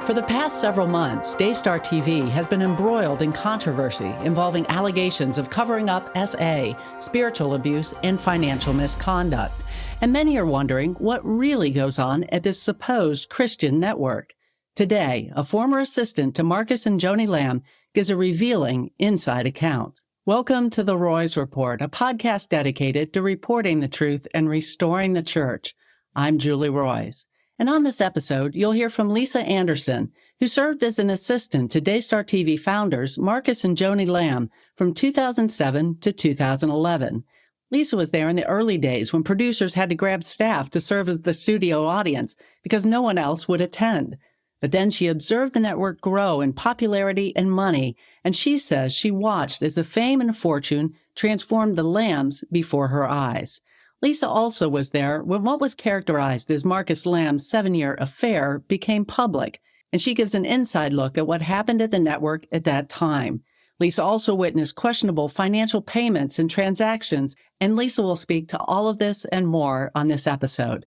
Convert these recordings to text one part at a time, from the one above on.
For the past several months, Daystar TV has been embroiled in controversy involving allegations of covering up SA, spiritual abuse, and financial misconduct. And many are wondering what really goes on at this supposed Christian network. Today, a former assistant to Marcus and Joni Lamb gives a revealing inside account. Welcome to The Roys Report, a podcast dedicated to reporting the truth and restoring the church. I'm Julie Roys. And on this episode, you'll hear from Lisa Anderson, who served as an assistant to Daystar TV founders Marcus and Joni Lamb from 2007 to 2011. Lisa was there in the early days when producers had to grab staff to serve as the studio audience because no one else would attend. But then she observed the network grow in popularity and money, and she says she watched as the fame and fortune transformed the Lambs before her eyes. Lisa also was there when what was characterized as Marcus Lamb's 7-year affair became public, and she gives an inside look at what happened at the network at that time. Lisa also witnessed questionable financial payments and transactions, and Lisa will speak to all of this and more on this episode.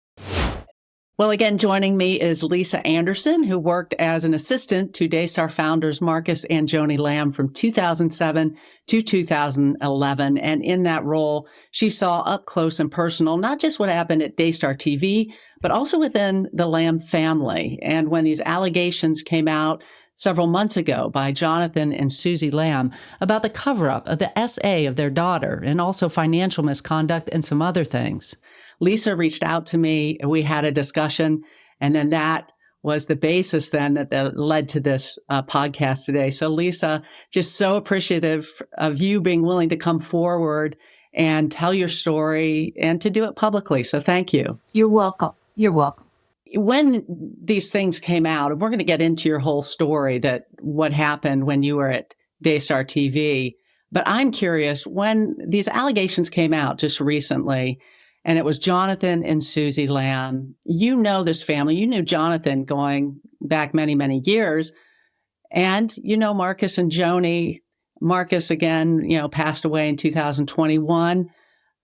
Well, again, joining me is Lisa Anderson, who worked as an assistant to Daystar founders Marcus and Joni Lamb from 2007 to 2011. And in that role, she saw up close and personal, not just what happened at Daystar TV, but also within the Lamb family. And when these allegations came out several months ago by Jonathan and Susie Lamb about the cover-up of the SA of their daughter and also financial misconduct and some other things, Lisa reached out to me, we had a discussion, and then that was the basis then that led to this podcast today. So Lisa, just so appreciative of you being willing to come forward and tell your story and to do it publicly. So thank you. You're welcome. You're welcome. When these things came out, and we're going to get into your whole story, that what happened when you were at Daystar TV, but I'm curious, when these allegations came out just recently, and it was Jonathan and Susie Lamb. You know this family. You knew Jonathan going back many, many years. And you know Marcus and Joni. Marcus, again, passed away in 2021.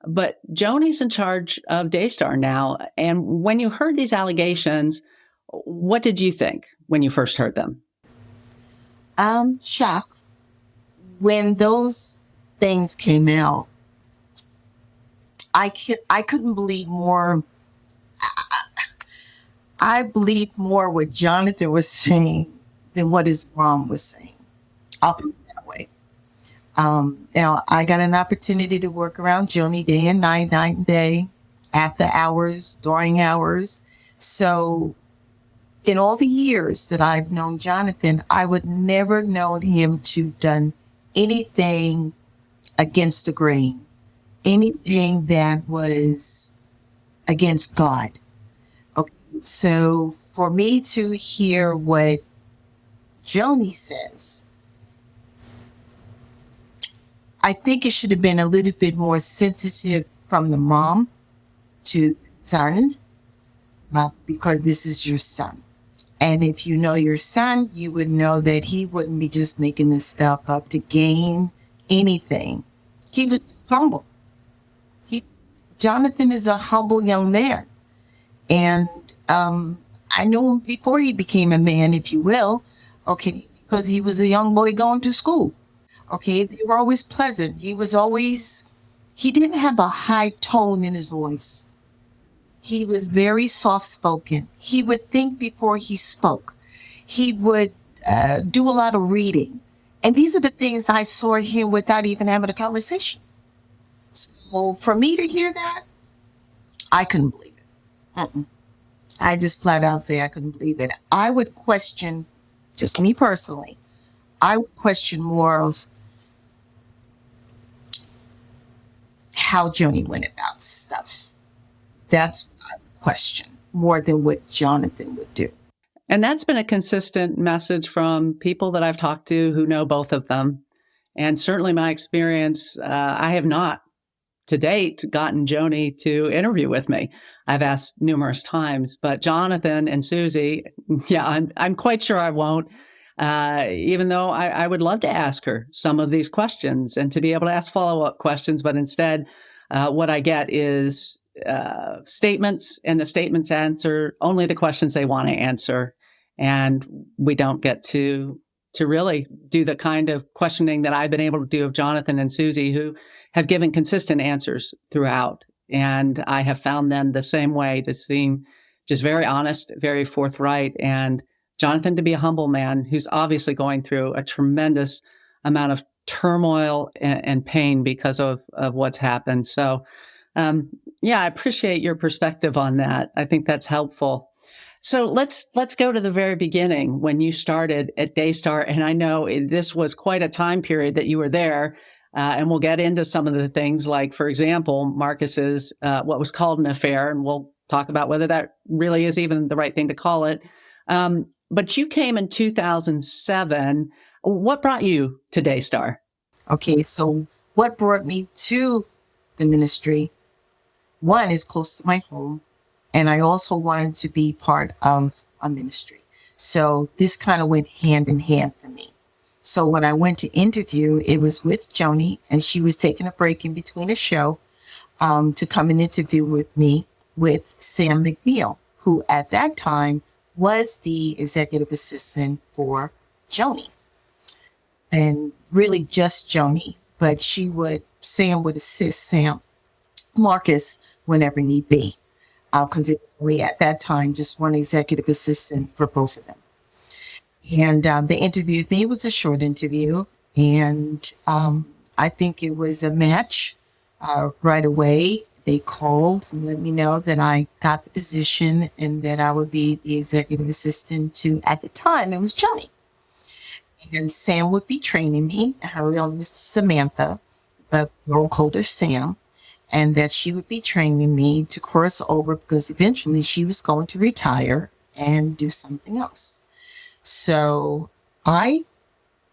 But Joni's in charge of Daystar now. And when you heard these allegations, what did you think when you first heard them? I'm shocked. When those things came out, I couldn't believe more. I believed more what Jonathan was saying than what his mom was saying. I'll put it that way. Now, I got an opportunity to work around Joni day and night and day, after hours, during hours. So in all the years that I've known Jonathan, I would never known him to done anything against the grain. Anything that was against God. Okay, so for me to hear what Joni says, I think it should have been a little bit more sensitive from the mom to the son, because this is your son. And if you know your son, you would know that he wouldn't be just making this stuff up to gain anything. He was humble. Jonathan is a humble young man. And I knew him before he became a man, if you will, okay, because he was a young boy going to school. Okay, they were always pleasant. He didn't have a high tone in his voice. He was very soft-spoken. He would think before he spoke. He would do a lot of reading. And these are the things I saw him without even having a conversation. So for me to hear that, I couldn't believe it. I just flat out say I couldn't believe it. I would question, just me personally, I would question more of how Joni went about stuff. That's what I would question more than what Jonathan would do. And that's been a consistent message from people that I've talked to who know both of them. And certainly my experience, I have not to date gotten Joni to interview with me. I've asked numerous times, but Jonathan and Susie, I'm quite sure I won't, even though I would love to ask her some of these questions and to be able to ask follow-up questions. But instead, what I get is statements, and the statements answer only the questions they want to answer. And we don't get to really do the kind of questioning that I've been able to do of Jonathan and Susie, who have given consistent answers throughout. And I have found them the same way to seem just very honest, very forthright, and Jonathan to be a humble man who's obviously going through a tremendous amount of turmoil and pain because of what's happened. So, yeah, I appreciate your perspective on that. I think that's helpful. So let's go to the very beginning when you started at Daystar. And I know this was quite a time period that you were there. And we'll get into some of the things like, for example, Marcus's, what was called an affair. And we'll talk about whether that really is even the right thing to call it. But you came in 2007. What brought you to Daystar? Okay, so what brought me to the ministry, one, is close to my home, and I also wanted to be part of a ministry. So this kind of went hand in hand for me. So when I went to interview, it was with Joni, and she was taking a break in between a show to come and interview with me with Sam McNeil, who at that time was the executive assistant for Joni. And really just Joni, but Sam would assist Marcus whenever need be, because it was really at that time just one executive assistant for both of them. And they interviewed me. It was a short interview, and I think it was a match right away. They called and let me know that I got the position and that I would be the executive assistant to, at the time, it was Joni. And Sam would be training me. Her real name is Samantha, but we'll call her Sam. And that she would be training me to cross over because eventually she was going to retire and do something else. So I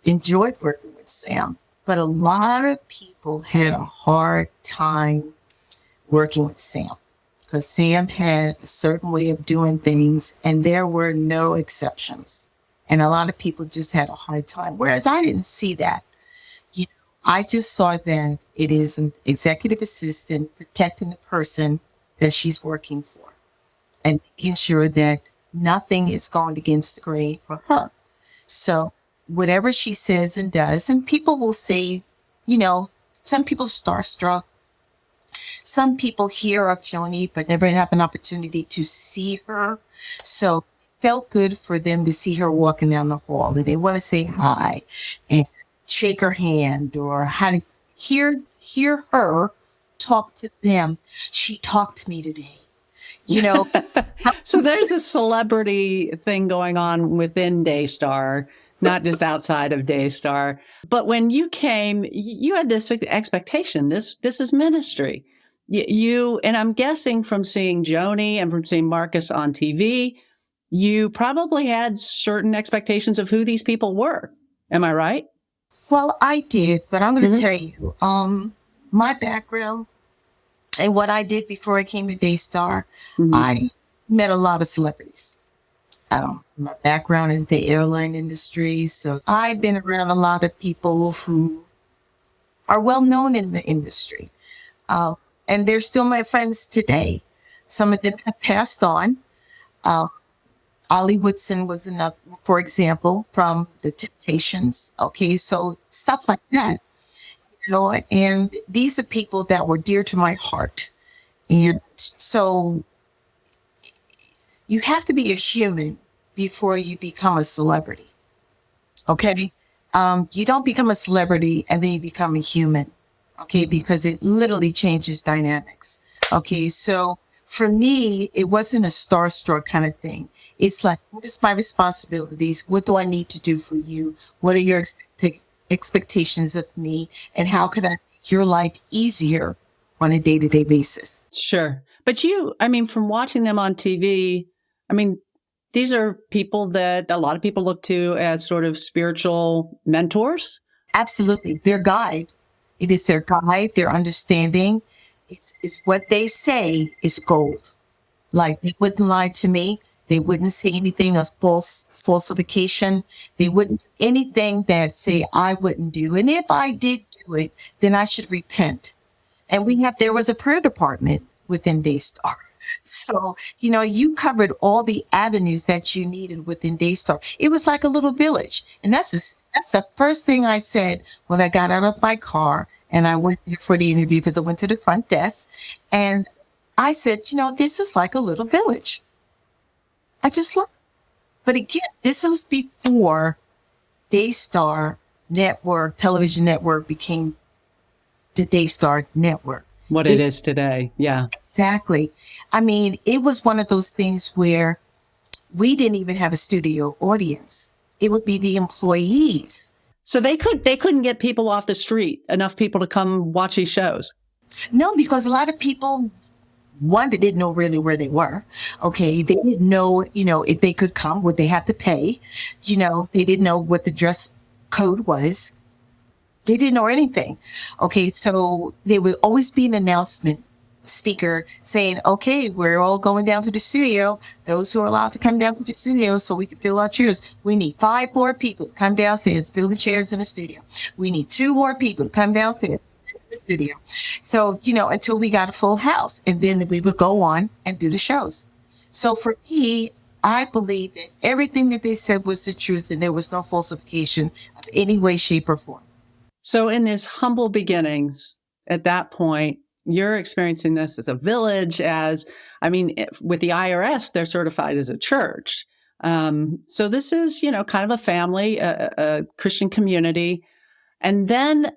enjoyed working with Sam, but a lot of people had a hard time working with Sam because Sam had a certain way of doing things and there were no exceptions. And a lot of people just had a hard time, whereas I didn't see that. You know, I just saw that it is an executive assistant protecting the person that she's working for and making sure that nothing is going against the grain for her. So whatever she says and does, and people will say, you know, some people are starstruck. Some people hear of Joni, but never have an opportunity to see her. So it felt good for them to see her walking down the hall, and they want to say hi and shake her hand, or how to hear her talk to them. She talked to me today. You know, so there's a celebrity thing going on within Daystar, not just outside of Daystar. But when you came, you had this expectation. This is ministry. You, and I'm guessing from seeing Joni and from seeing Marcus on TV, you probably had certain expectations of who these people were. Am I right? Well, I did, but I'm going to tell you, my background and what I did before I came to Daystar, I met a lot of celebrities. My background is the airline industry, so I've been around a lot of people who are well known in the industry. And they're still my friends today. Some of them have passed on. Ollie Woodson was another, for example, from the Temptations. Okay, so stuff like that. You know, and these are people that were dear to my heart. And so you have to be a human before you become a celebrity. Okay? You don't become a celebrity and then you become a human. Okay? Because it literally changes dynamics. Okay? So for me, it wasn't a starstruck kind of thing. It's like, what is my responsibilities? What do I need to do for you? What are your expectations of me? And how can I make your life easier on a day-to-day basis? Sure. But you, I mean, from watching them on TV, I mean, these are people that a lot of people look to as sort of spiritual mentors. Absolutely. Their guide. It is their guide, their understanding. It's what they say is gold. Like, they wouldn't lie to me. They wouldn't say anything of falsification. They wouldn't do anything that say I wouldn't do. And if I did do it, then I should repent. And there was a prayer department within Daystar. So, you covered all the avenues that you needed within Daystar. It was like a little village. And that's the first thing I said when I got out of my car and I went there for the interview, because I went to the front desk and I said, this is like a little village. I just looked. But again, this was before Daystar Network, television network, became the Daystar Network. What it is today. Yeah. Exactly. I mean, it was one of those things where we didn't even have a studio audience. It would be the employees. So they couldn't get people off the street, enough people to come watch these shows. No, because a lot of people, one, they didn't know really where they were. Okay. They didn't know, if they could come, would they have to pay? They didn't know what the dress code was. They didn't know anything. Okay. So there would always be an announcement speaker saying, okay, we're all going down to the studio. Those who are allowed to come down to the studio so we can fill our chairs. We need 5 more people to come downstairs, fill the chairs in the studio. We need 2 more people to come downstairs in the studio. So, until we got a full house, and then we would go on and do the shows. So for me, I believe that everything that they said was the truth, and there was no falsification of any way, shape, or form. So in his humble beginnings, at that point, you're experiencing this as a village, with the IRS, they're certified as a church. So this is, kind of a family, a Christian community. And then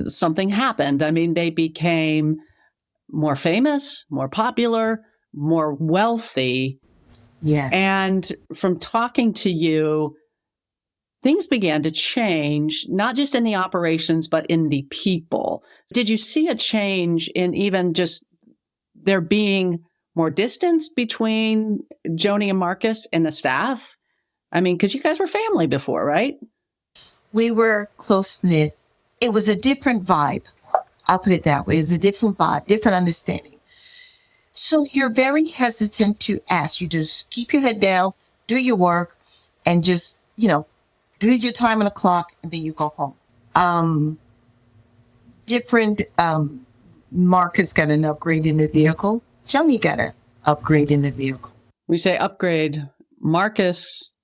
something happened. They became more famous, more popular, more wealthy. Yes. And from talking to you, things began to change, not just in the operations, but in the people. Did you see a change in even just there being more distance between Joni and Marcus and the staff? Because you guys were family before, right? We were close-knit. It was a different vibe. I'll put it that way. It's a different vibe, different understanding. So you're very hesitant to ask. You just keep your head down, do your work, and just, do your time on the clock, and then you go home. Marcus got an upgrade in the vehicle. Joni got an upgrade in the vehicle. We say upgrade. Marcus.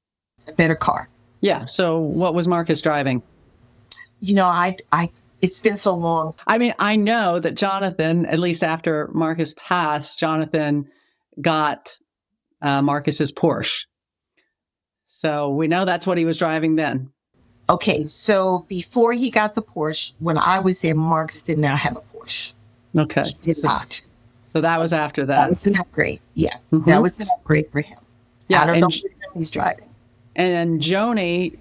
A better car. Yeah. So what was Marcus driving? It's been so long. I know that Jonathan, at least after Marcus passed, Jonathan got Marcus's Porsche. So we know that's what he was driving then. Okay, so before he got the Porsche, when I was there, Marcus did not have a Porsche. Okay. He did not. So that was after that. That was an upgrade. Yeah, That was an upgrade for him. Yeah, I don't know what he's driving. And Joni,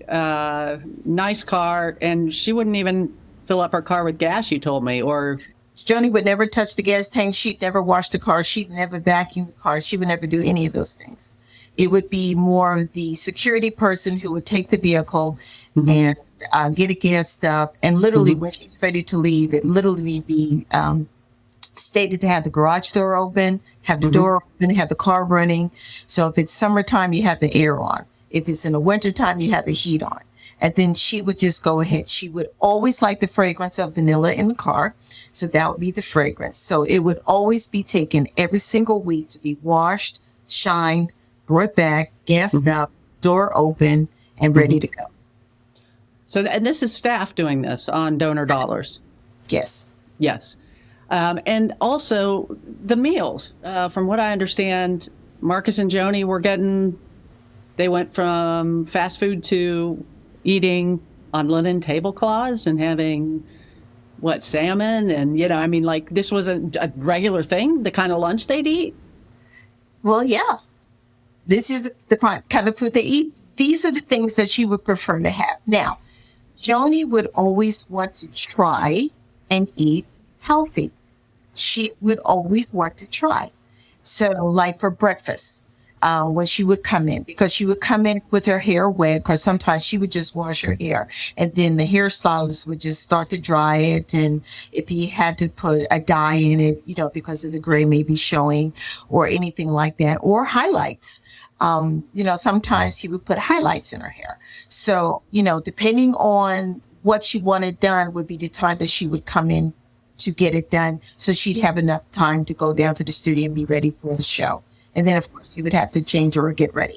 nice car, and she wouldn't even fill up her car with gas, you told me, or... Joni would never touch the gas tank. She'd never wash the car. She'd never vacuum the car. She would never do any of those things. It would be more the security person who would take the vehicle and get it gassed up. And literally when she's ready to leave, it literally be stated to have the garage door open, have the door open, have the car running. So if it's summertime, you have the air on. If it's in the wintertime, you have the heat on. And then she would just go ahead. She would always like the fragrance of vanilla in the car. So that would be the fragrance. So it would always be taken every single week to be washed, shined, brought back, gassed up, door open, and ready to go. So, and this is staff doing this on donor dollars? Yes. Yes. And also the meals. From what I understand, Marcus and Joni they went from fast food to eating on linen tablecloths and having, salmon? And, this was a regular thing, the kind of lunch they'd eat? Well, yeah. This is the kind of food they eat. These are the things that she would prefer to have. Now, Joni would always want to try and eat healthy. She would always want to try. So like for breakfast, when she would come in, because she would come in with her hair wet, because sometimes she would just wash her hair, and then the hairstylist would just start to dry it. And if he had to put a dye in it, because of the gray maybe showing or anything like that, or highlights, sometimes he would put highlights in her hair. So, depending on what she wanted done would be the time that she would come in to get it done so she'd have enough time to go down to the studio and be ready for the show. And then, of course, she would have to change or get ready.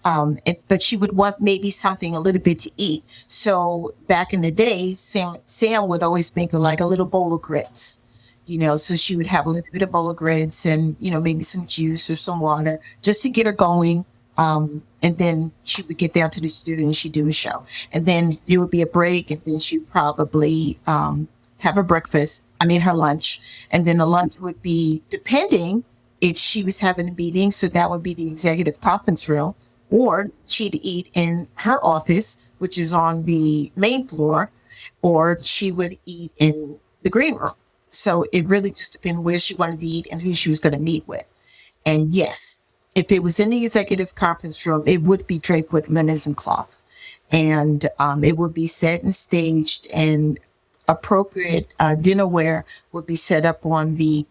But she would want maybe something a little bit to eat. So back in the day, Sam would always make her like a little bowl of grits. So she would have a little bit of bowl of grits and, maybe some juice or some water just to get her going. And then she would get down to the studio and she'd do a show. And then there would be a break, and then she'd probably have her her lunch. And then the lunch would be, depending if she was having a meeting, so that would be the executive conference room, or she'd eat in her office, which is on the main floor, or she would eat in the green room. So it really just depended where she wanted to eat and who she was going to meet with. And yes, if it was in the executive conference room, it would be draped with linens and cloths. And it would be set and staged, and appropriate dinnerware would be set up on the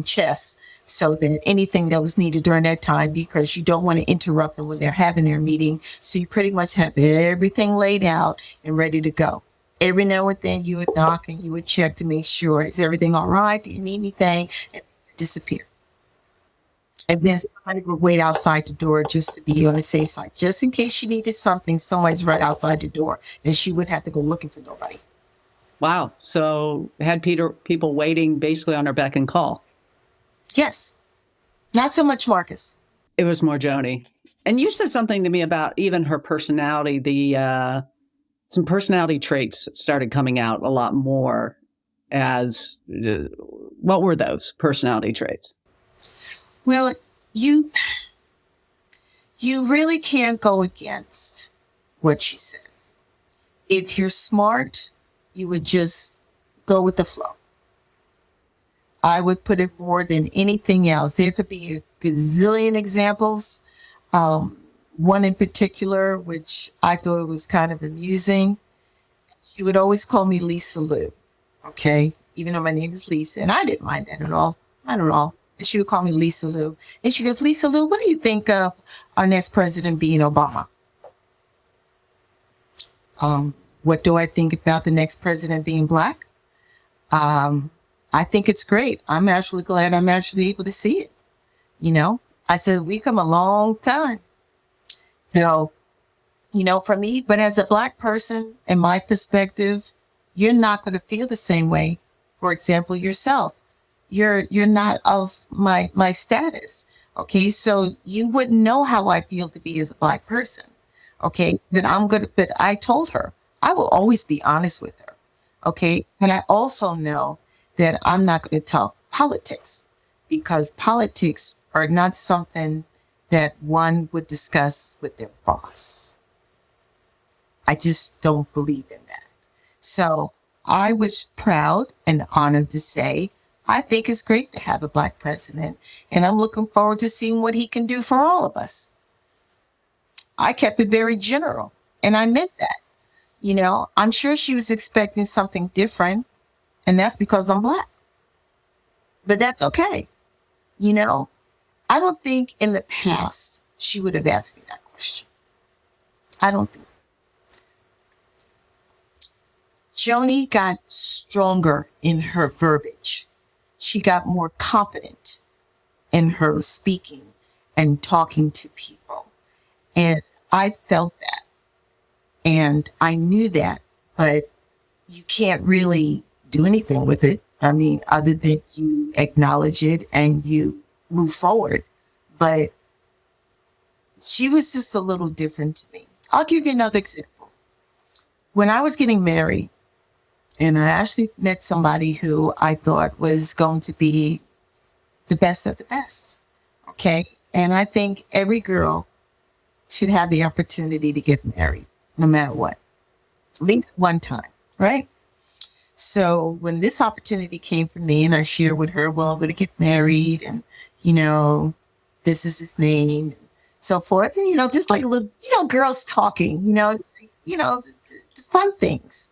chest, so that anything that was needed during that time, because you don't want to interrupt them when they're having their meeting. So you pretty much have everything laid out and ready to go. Every now and then you would knock and you would check to make sure, is everything all right? Do you need anything? And disappear. And then somebody would wait outside the door just to be on the safe side. Just in case she needed something, somebody's right outside the door, and she would have to go looking for nobody. Wow. So had people waiting basically on her beck and call. Yes. Not so much Marcus. It was more Joni. And you said something to me about even her personality, some personality traits started coming out a lot more as, what were those personality traits? Well, you really can't go against what she says. If you're smart, you would just go with the flow. I would put it more than anything else. There could be a gazillion examples. One in particular, which I thought it was kind of amusing. She would always call me Lisa Lou. Okay. Even though my name is Lisa, and I didn't mind that at all. Not at all. And she would call me Lisa Lou. And she goes, Lisa Lou, what do you think of our next president being Obama? What do I think about the next president being black? I think it's great. I'm actually glad I'm actually able to see it. I said, we come a long time. So, for me, but as a black person, in my perspective, you're not going to feel the same way. For example, yourself, you're not of my status. Okay. So you wouldn't know how I feel to be as a black person. Okay. But I told her, I will always be honest with her. Okay. And I also know that I'm not going to talk politics, because politics are not something that one would discuss with their boss. I just don't believe in that. So I was proud and honored to say, I think it's great to have a black president, and I'm looking forward to seeing what he can do for all of us. I kept it very general, and I meant that. I'm sure she was expecting something different, and that's because I'm black. But that's okay. I don't think in the past she would have asked me that question. I don't think so. Joni got stronger in her verbiage. She got more confident in her speaking and talking to people. And I felt that. And I knew that, but you can't really do anything with it. I mean, other than you acknowledge it and you move forward. But she was just a little different to me. I'll give you another example. When I was getting married, and I actually met somebody who I thought was going to be the best of the best. Okay. And I think every girl should have the opportunity to get married, no matter what, at least one time. Right. So when this opportunity came for me, and I shared with her, well, I'm going to get married, and, this is his name, and so forth. And, just like a little, girls talking, the fun things.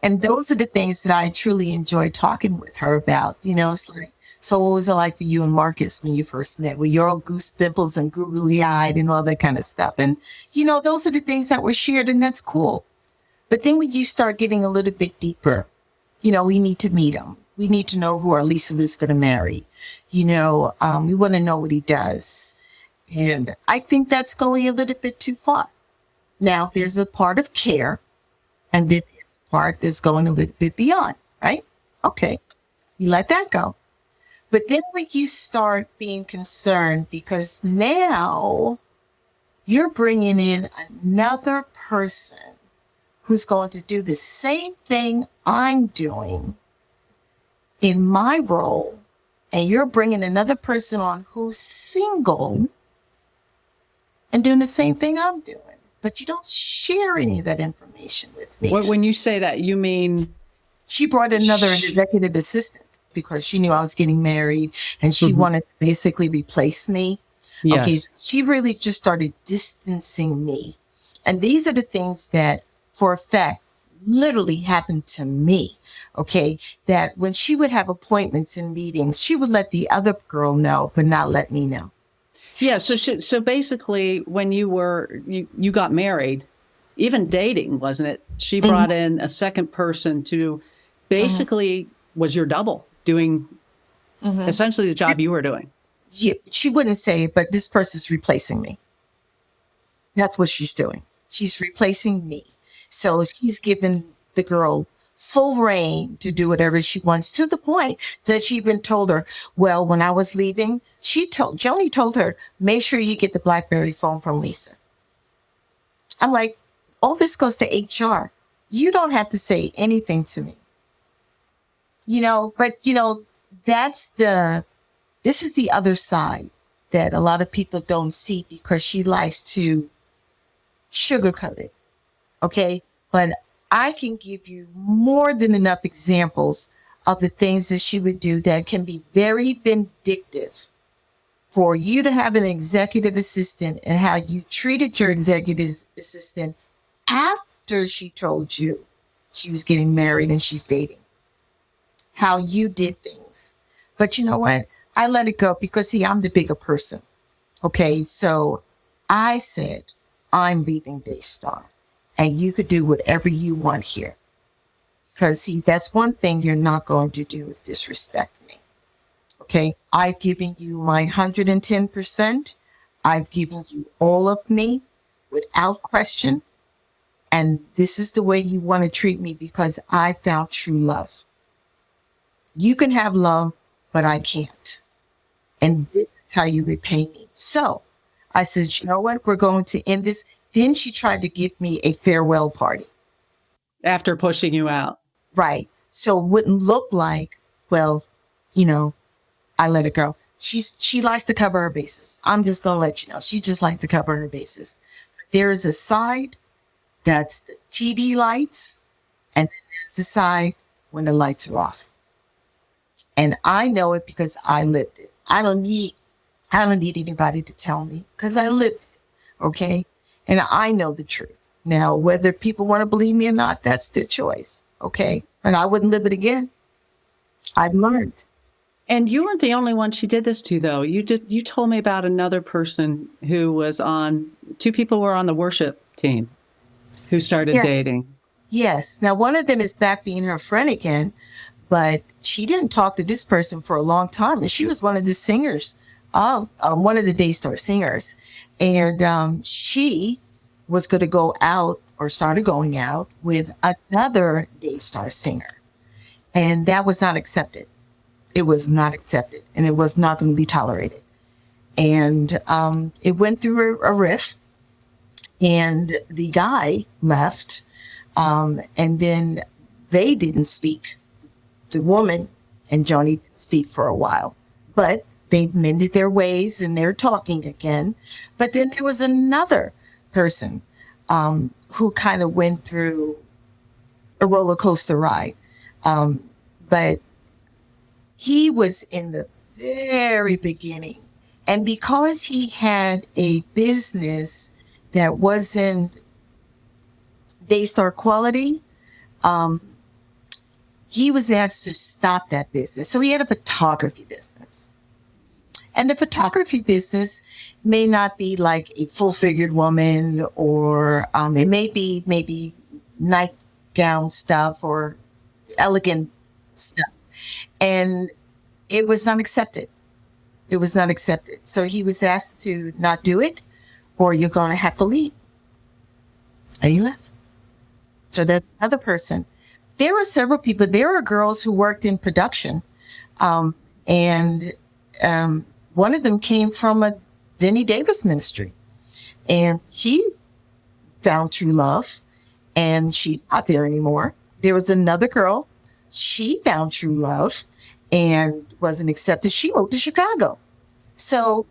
And those are the things that I truly enjoy talking with her about. It's like, so what was it like for you and Marcus when you first met? Were you all goose pimples and googly eyed and all that kind of stuff? And, those are the things that were shared, and that's cool. But then when you start getting a little bit deeper, we need to meet them. We need to know who our Lisa Lou's going to marry. You know, we want to know what he does. And I think that's going a little bit too far. Now, there's a part of care, and then there's a part that's going a little bit beyond, right? Okay, you let that go. But then when you start being concerned, because now you're bringing in another person who's going to do the same thing I'm doing in my role, and you're bringing another person on who's single and doing the same thing I'm doing, but you don't share any of that information with me. When you say that, you mean? She brought another executive assistant because she knew I was getting married and she wanted to basically replace me. Yes. Okay, she really just started distancing me. And these are the things that, for a fact, literally happened to me. Okay, that when she would have appointments and meetings, she would let the other girl know, but not let me know. Yeah. So basically, when you got married, even dating, wasn't it? She brought in a second person to basically was your double doing essentially the job you were doing. Yeah, she wouldn't say it, but this person's replacing me. That's what she's doing. She's replacing me. So she's given the girl full reign to do whatever she wants, to the point that she even told her, well, when I was leaving, Joni told her, make sure you get the BlackBerry phone from Lisa. I'm like, all this goes to HR. You don't have to say anything to me. You know, but you know, this is the other side that a lot of people don't see because she likes to sugarcoat it. Okay. But I can give you more than enough examples of the things that she would do that can be very vindictive. For you to have an executive assistant and how you treated your executive assistant after she told you she was getting married and she's dating, how you did things. But you know what? I let it go because, see, I'm the bigger person. Okay, so I said, I'm leaving Daystar, and you could do whatever you want here. Because, see, that's one thing you're not going to do is disrespect me. Okay, I've given you my 110%. I've given you all of me without question. And this is the way you want to treat me because I found true love. You can have love, but I can't. And this is how you repay me. So I said, you know what? We're going to end this. Then she tried to give me a farewell party. After pushing you out. Right. So it wouldn't look like, well, you know, I let it go. She likes to cover her bases. I'm just going to let you know. She just likes to cover her bases. There is a side that's the TV lights, and then there's the side when the lights are off. And I know it because I lived it. I don't need anybody to tell me because I lived it. Okay. And I know the truth. Now, whether people want to believe me or not, that's their choice. Okay. And I wouldn't live it again. I've learned. And you weren't the only one she did this to, though. You told me about another person who was on, two people were on the worship team who started dating. Yes. Now, one of them is back being her friend again, but she didn't talk to this person for a long time. And she was one of the singers of one of the Daystar singers. And she was going to go out or started going out with another Daystar singer. And that was not accepted. It was not accepted, and it was not going to be tolerated. And it went through a rift, and the guy left, and then they didn't speak. The woman and Joni didn't speak for a while, but they mended their ways, and they're talking again. But then there was another person who kind of went through a roller coaster ride, but he was in the very beginning. And because he had a business that wasn't Daystar quality, he was asked to stop that business. So he had a photography business. And the photography business may not be like a full-figured woman, or it may be maybe nightgown stuff or elegant stuff. And it was not accepted. It was not accepted. So he was asked to not do it, or you're going to have to leave. And he left. So that's another person. There are several people. There are girls who worked in production. And one of them came from a Denny Davis ministry. And he found true love. And she's not there anymore. There was another girl. She found true love and wasn't accepted. She moved to Chicago. So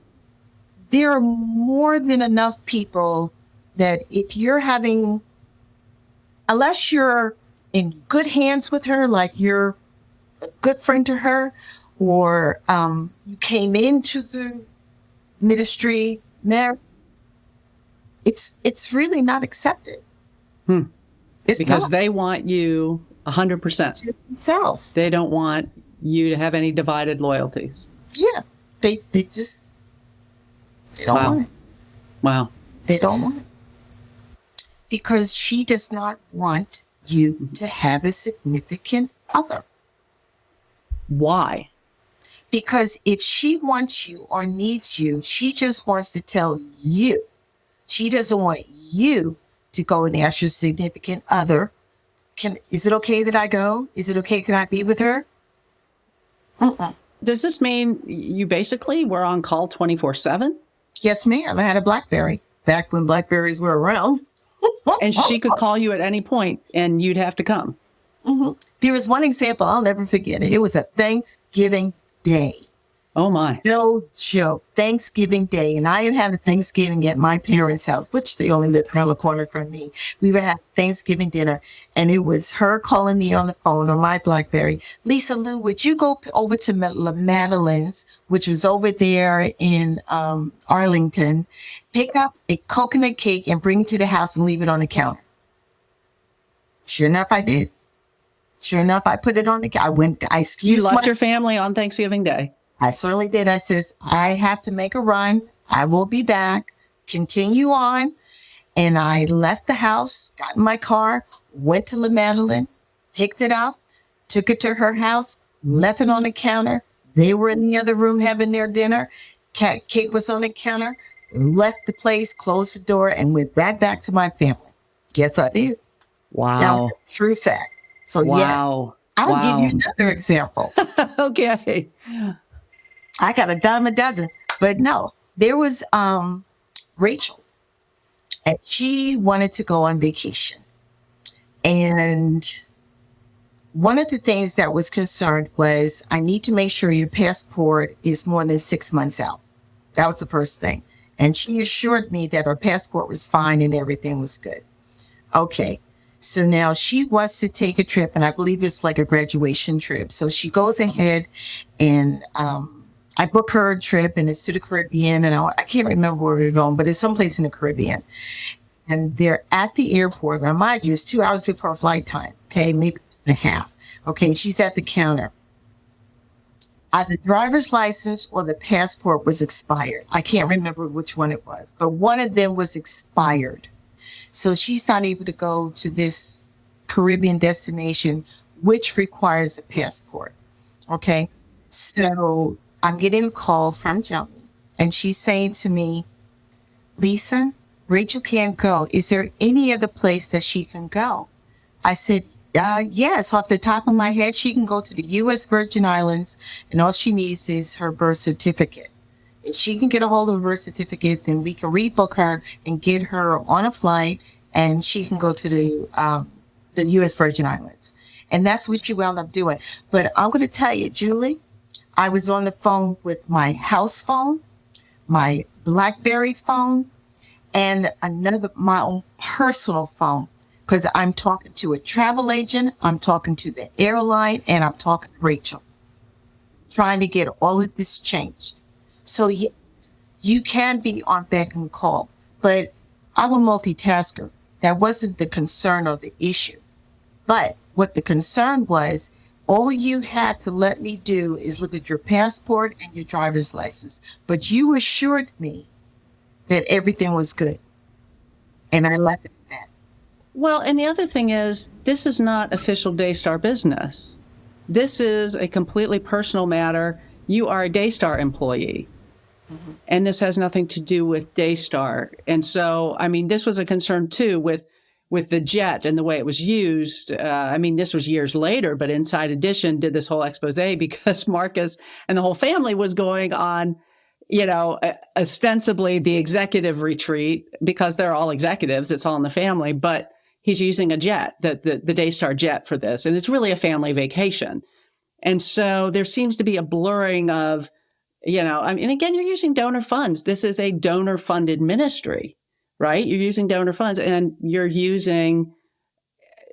there are more than enough people that if you're having, unless you're in good hands with her, like you're a good friend to her, or you came into the ministry there, it's really not accepted. It's because not. they want you 100%. Self. They don't want you to have any divided loyalties. Yeah. They don't Wow. want it. Wow. They don't want it. Because she does not want you to have a significant other. Why? Because if she wants you or needs you, she just wants to tell you. She doesn't want you to go and ask your significant other, is it okay that I go? Is it okay? Can I be with her? Does this mean you basically were on call 24/7? Yes, ma'am. I had a BlackBerry back when BlackBerries were around. And she could call you at any point and you'd have to come. There was one example, I'll never forget it. It was a Thanksgiving Day. Oh, my. No joke. Thanksgiving Day. And I am having Thanksgiving at my parents' house, which they only lived around the corner from me. We were having Thanksgiving dinner, and it was her calling me on the phone on my BlackBerry. Lisa Lou, would you go over to Madeline's, which was over there in Arlington, pick up a coconut cake and bring it to the house and leave it on the counter? Sure enough, I did. Sure enough, I put it on the counter. I excused You left your family on Thanksgiving Day. I certainly did. I says, I have to make a run. I will be back. Continue on. And I left the house, got in my car, went to La Madeline, picked it up, took it to her house, left it on the counter. They were in the other room having their dinner. Cake was on the counter, left the place, closed the door, and went right back to my family. Yes, I did. Wow. That was a true fact. So Wow. yes, I'll give you another example. Okay. I got a dime a dozen, but no, there was Rachel, and she wanted to go on vacation. And one of the things that was concerned was, I need to make sure your passport is more than 6 months out. That was the first thing. And she assured me that her passport was fine and everything was good. Okay. So now she wants to take a trip, and I believe it's like a graduation trip. So she goes ahead and I book her a trip, and it's to the Caribbean, and I can't remember where we're going, but it's someplace in the Caribbean. And they're at the airport. Now, mind you, it's 2 hours before flight time. Okay, maybe 2.5. Okay, she's at the counter. Either driver's license or the passport was expired. I can't remember which one it was, but one of them was expired. So she's not able to go to this Caribbean destination, which requires a passport. Okay, so I'm getting a call from Joni, and she's saying to me, Lisa, Rachel can't go. Is there any other place that she can go? I said, yes. Off the top of my head, she can go to the U.S. Virgin Islands, and all she needs is her birth certificate. If she can get a hold of her birth certificate, then we can rebook her and get her on a flight, and she can go to the U.S. Virgin Islands. And that's what she wound up doing. But I'm going to tell you, Julie, I was on the phone with my house phone, my BlackBerry phone, and my own personal phone, because I'm talking to a travel agent, I'm talking to the airline, and I'm talking to Rachel, trying to get all of this changed. So yes, you can be on beck and call, but I'm a multitasker. That wasn't the concern or the issue. But what the concern was, all you had to let me do is look at your passport and your driver's license. But you assured me that everything was good. And I left it at that. Well, and the other thing is, this is not official Daystar business. this is a completely personal matter. You are a Daystar employee. And this has nothing to do with Daystar. And so, I mean, this was a concern too with the jet and the way it was used. I mean, this was years later, but Inside Edition did this whole expose because Marcus and the whole family was going on, ostensibly the executive retreat, because they're all executives. It's all in the family, but he's using a jet, the Daystar jet for this. And it's really a family vacation. And so there seems to be a blurring of, and again, you're using donor funds. This is a donor funded ministry, right? You're using donor funds and you're using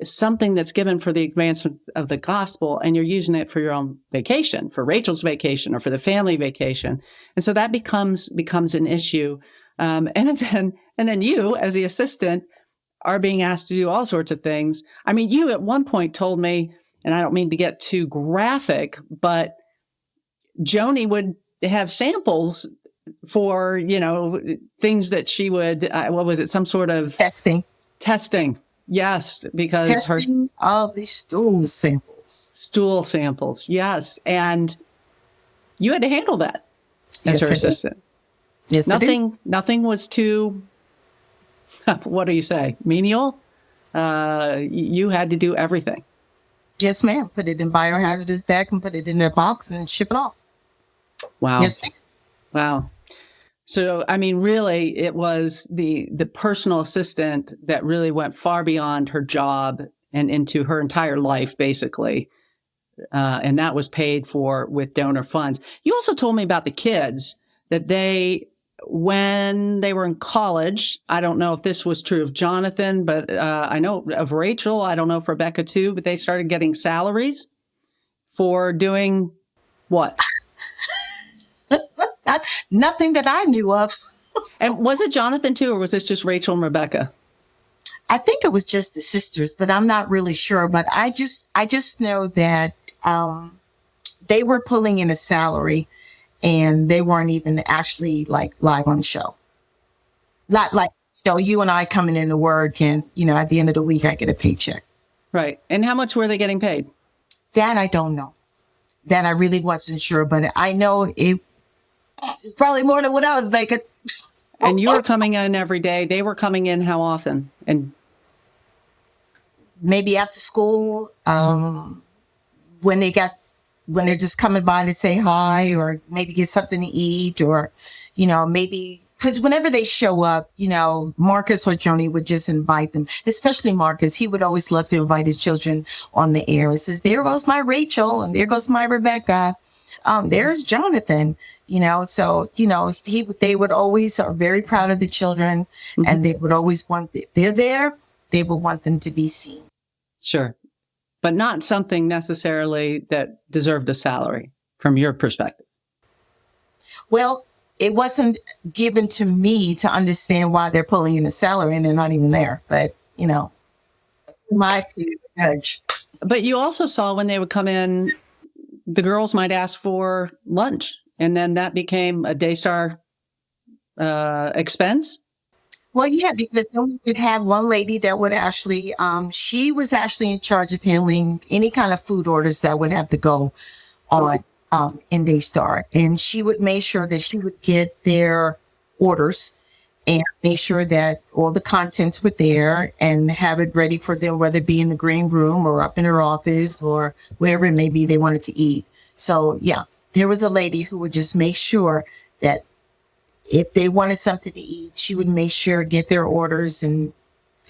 something that's given for the advancement of the gospel, and you're using it for your own vacation, for Rachel's vacation or for the family vacation. And so that becomes an issue. And then you, as the assistant, are being asked to do all sorts of things. I mean, you at one point told me, and I don't mean to get too graphic, but Joni would have samples for, things that she would, what was it? Some sort of testing. Yes. Because testing of the stool samples. Yes. And you had to handle that as her assistant. Yes. Nothing was too, what do you say? Menial? You had to do everything. Yes, ma'am. Put it in biohazardous bag and put it in a box and ship it off. Wow. Yes, ma'am. Wow. So, I mean, really, it was the personal assistant that really went far beyond her job and into her entire life, basically. And that was paid for with donor funds. You also told me about the kids that when they were in college, I don't know if this was true of Jonathan, but I know of Rachel. I don't know if Rebecca too, but they started getting salaries for doing what? Nothing that I knew of. And was it Jonathan too, or was this just Rachel and Rebecca? I think it was just the sisters, but I'm not really sure. But I just know that they were pulling in a salary, and they weren't even actually like live on the show. Not like you and I coming in to work, and at the end of the week I get a paycheck. Right. And how much were they getting paid? That I don't know. That I really wasn't sure, but I know it's probably more than what I was making. And you were coming in every day. They were coming in how often? And maybe after school, when they're just coming by to say hi, or maybe get something to eat, or, maybe because whenever they show up, Marcus or Joni would just invite them, especially Marcus. He would always love to invite his children on the air. It says, there goes my Rachel, and there goes my Rebecca. There's Jonathan, so, they would always are very proud of the children, and they would always if they're there, they would want them to be seen. Sure. But not something necessarily that deserved a salary from your perspective. Well, it wasn't given to me to understand why they're pulling in a salary and they're not even there. But, my judge. But you also saw when they would come in, the girls might ask for lunch, and then that became a Daystar expense. Well, yeah, because then we could have one lady that would actually, she was actually in charge of handling any kind of food orders that would have to go on in Daystar. And she would make sure that she would get their orders and make sure that all the contents were there and have it ready for them, whether it be in the green room or up in her office or wherever it may be they wanted to eat. So, yeah, there was a lady who would just make sure that if they wanted something to eat, she would make sure get their orders and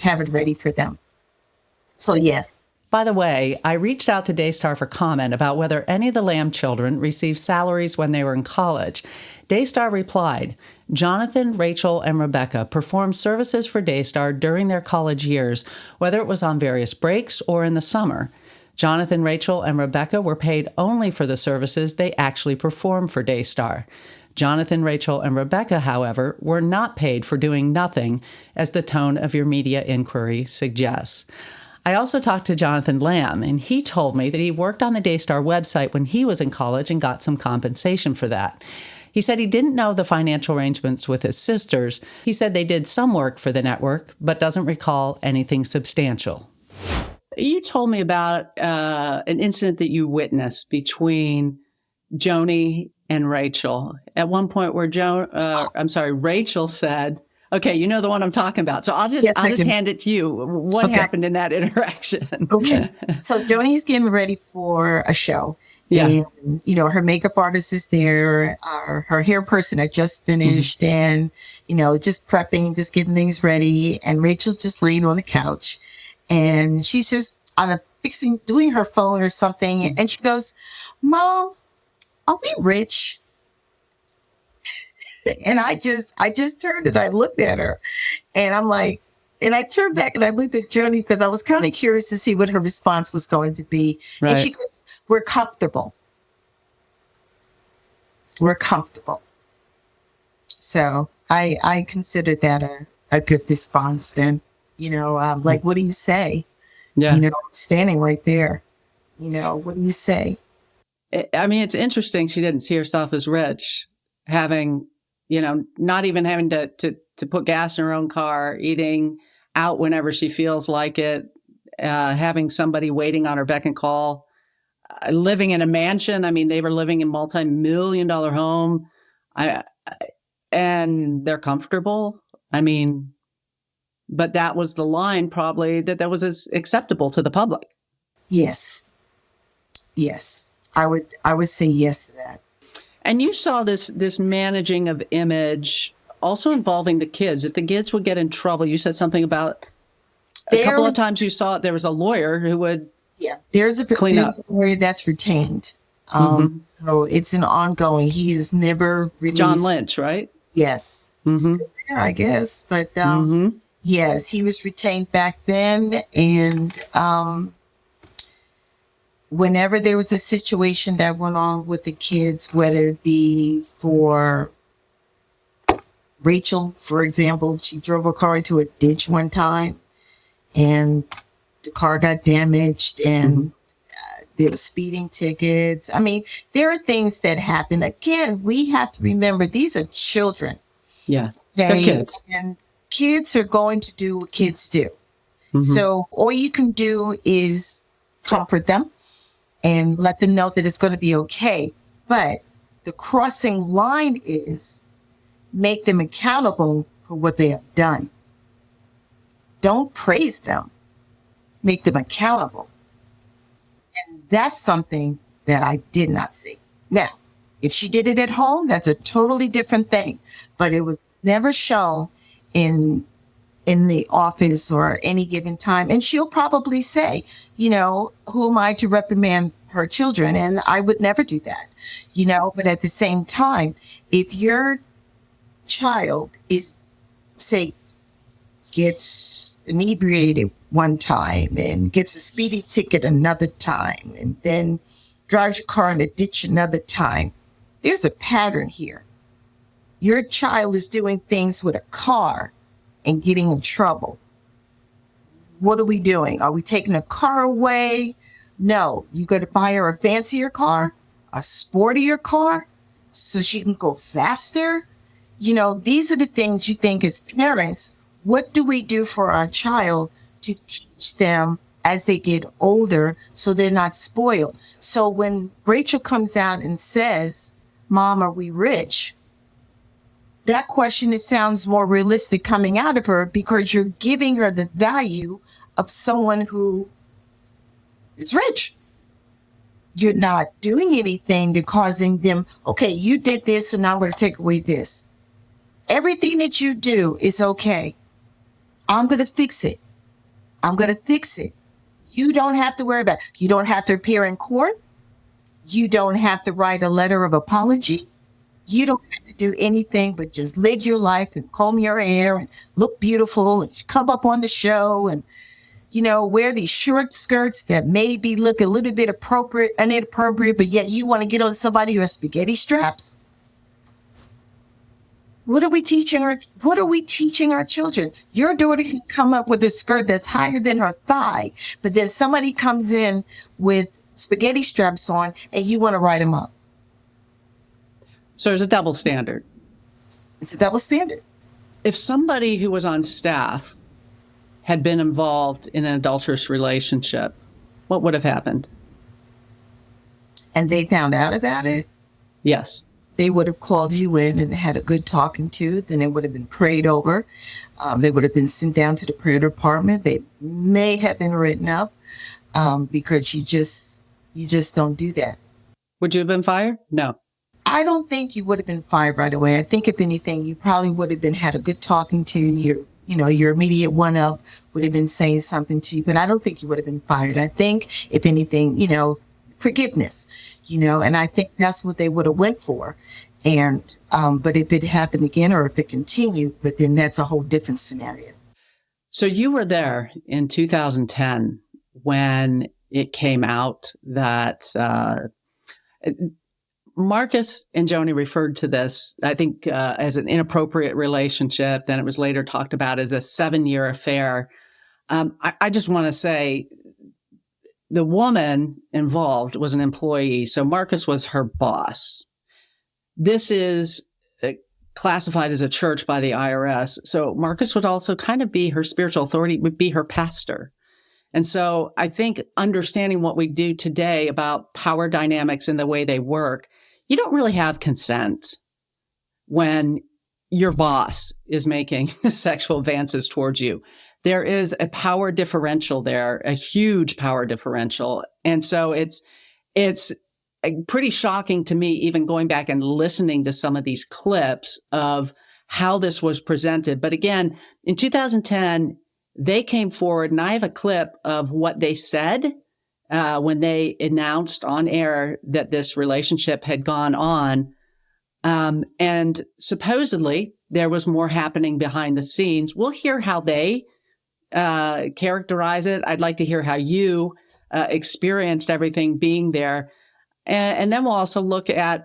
have it ready for them. So, yes. By the way, I reached out to Daystar for comment about whether any of the Lamb children received salaries when they were in college. Daystar replied, Jonathan, Rachel, and Rebecca performed services for Daystar during their college years, whether it was on various breaks or in the summer. Jonathan, Rachel, and Rebecca were paid only for the services they actually performed for Daystar. Jonathan, Rachel, and Rebecca, however, were not paid for doing nothing, as the tone of your media inquiry suggests. I also talked to Jonathan Lamb, and he told me that he worked on the Daystar website when he was in college and got some compensation for that. He said he didn't know the financial arrangements with his sisters. He said they did some work for the network, but doesn't recall anything substantial. You told me about an incident that you witnessed between Joni and Rachel at one point where Rachel said, okay, you know the one I'm talking about. So I'll just hand it to you. What happened in that interaction? Okay. So Joni's getting ready for a show. Yeah. And, you know, her makeup artist is there. Her hair person had just finished and, you know, just prepping, just getting things ready. And Rachel's just laying on the couch and she's just doing her phone or something. And she goes, Mom, are we rich? And I just turned and I looked at her and I'm like, and I turned back and I looked at Joni because I was kind of curious to see what her response was going to be. Right. And she goes, we're comfortable. We're comfortable. So I considered that a good response then, you know, like, what do you say? Yeah. You know, standing right there, you know, what do you say? I mean, it's interesting. She didn't see herself as rich, having, you know, not even having to put gas in her own car, eating out whenever she feels like it, having somebody waiting on her beck and call, living in a mansion. I mean, they were living in a multi-million-dollar home, and they're comfortable. I mean, but that was the line probably that was acceptable to the public. Yes. Yes. I would say yes to that. And you saw this managing of image also involving the kids. If the kids would get in trouble, you said something about a couple of times you saw there was a lawyer who would there's a lawyer that's retained. So it's an ongoing. He is never released. John Lynch, right? Yes. Still there, I guess. But yes, he was retained back then. And whenever there was a situation that went on with the kids, whether it be for Rachel, for example, she drove her car into a ditch one time and the car got damaged and there were speeding tickets. I mean, there are things that happen. Again, we have to remember these are children. Yeah, they're kids. And kids are going to do what kids do. So all you can do is comfort them and let them know that it's going to be okay. But the crossing line is make them accountable for what they have done. Don't praise them. Make them accountable. And that's something that I did not see. Now, if she did it at home, that's a totally different thing. But it was never shown in the office or any given time. And she'll probably say, you know, who am I to reprimand her children? And I would never do that, you know, but at the same time, if your child is, say, gets inebriated one time and gets a speeding ticket another time and then drives your car in a ditch another time, there's a pattern here. Your child is doing things with a car and getting in trouble. What are we doing? Are we taking a car away? No, you got to buy her a fancier car, a sportier car, so she can go faster. You know, these are the things you think as parents, what do we do for our child to teach them as they get older so they're not spoiled? So when Rachel comes out and says, Mom, are we rich? That question, it sounds more realistic coming out of her because you're giving her the value of someone who is rich. You're not doing anything to causing them, okay, you did this, so now I'm going to take away this. Everything that you do is okay. I'm going to fix it. I'm going to fix it. You don't have to worry about it. You don't have to appear in court. You don't have to write a letter of apology. You don't have to do anything but just live your life and comb your hair and look beautiful and come up on the show and, you know, wear these short skirts that maybe look a little bit inappropriate, but yet you want to get on somebody who has spaghetti straps. What are we teaching our children? Your daughter can come up with a skirt that's higher than her thigh, but then somebody comes in with spaghetti straps on and you want to write them up. So there's a double standard. It's a double standard. If somebody who was on staff had been involved in an adulterous relationship, what would have happened? And they found out about it, Yes. they would have called you in and had a good talking to. Then it would have been prayed over. They would have been sent down to the prayer department. They may have been written up because you just don't do that. Would you have been fired? No. I don't think you would have been fired right away. I think if anything, you probably would have had a good talking to. Your immediate one up would have been saying something to you, but I don't think you would have been fired. I think if anything, forgiveness, and I think that's what they would have went for. And, but if it happened again or if it continued, but then that's a whole different scenario. So you were there in 2010 when it came out that Marcus and Joni referred to this, I think, as an inappropriate relationship. Then it was later talked about as a 7-year affair. I just want to say the woman involved was an employee. So Marcus was her boss. This is classified as a church by the IRS. So Marcus would also kind of be her spiritual authority, would be her pastor. And so I think understanding what we do today about power dynamics and the way they work, you don't really have consent when your boss is making sexual advances towards you. There is a power differential there, a huge power differential. And so it's pretty shocking to me, even going back and listening to some of these clips of how this was presented. But again, in 2010, they came forward, and I have a clip of what they said when they announced on air that this relationship had gone on. And supposedly there was more happening behind the scenes. We'll hear how they characterize it. I'd like to hear how you experienced everything being there. And then we'll also look at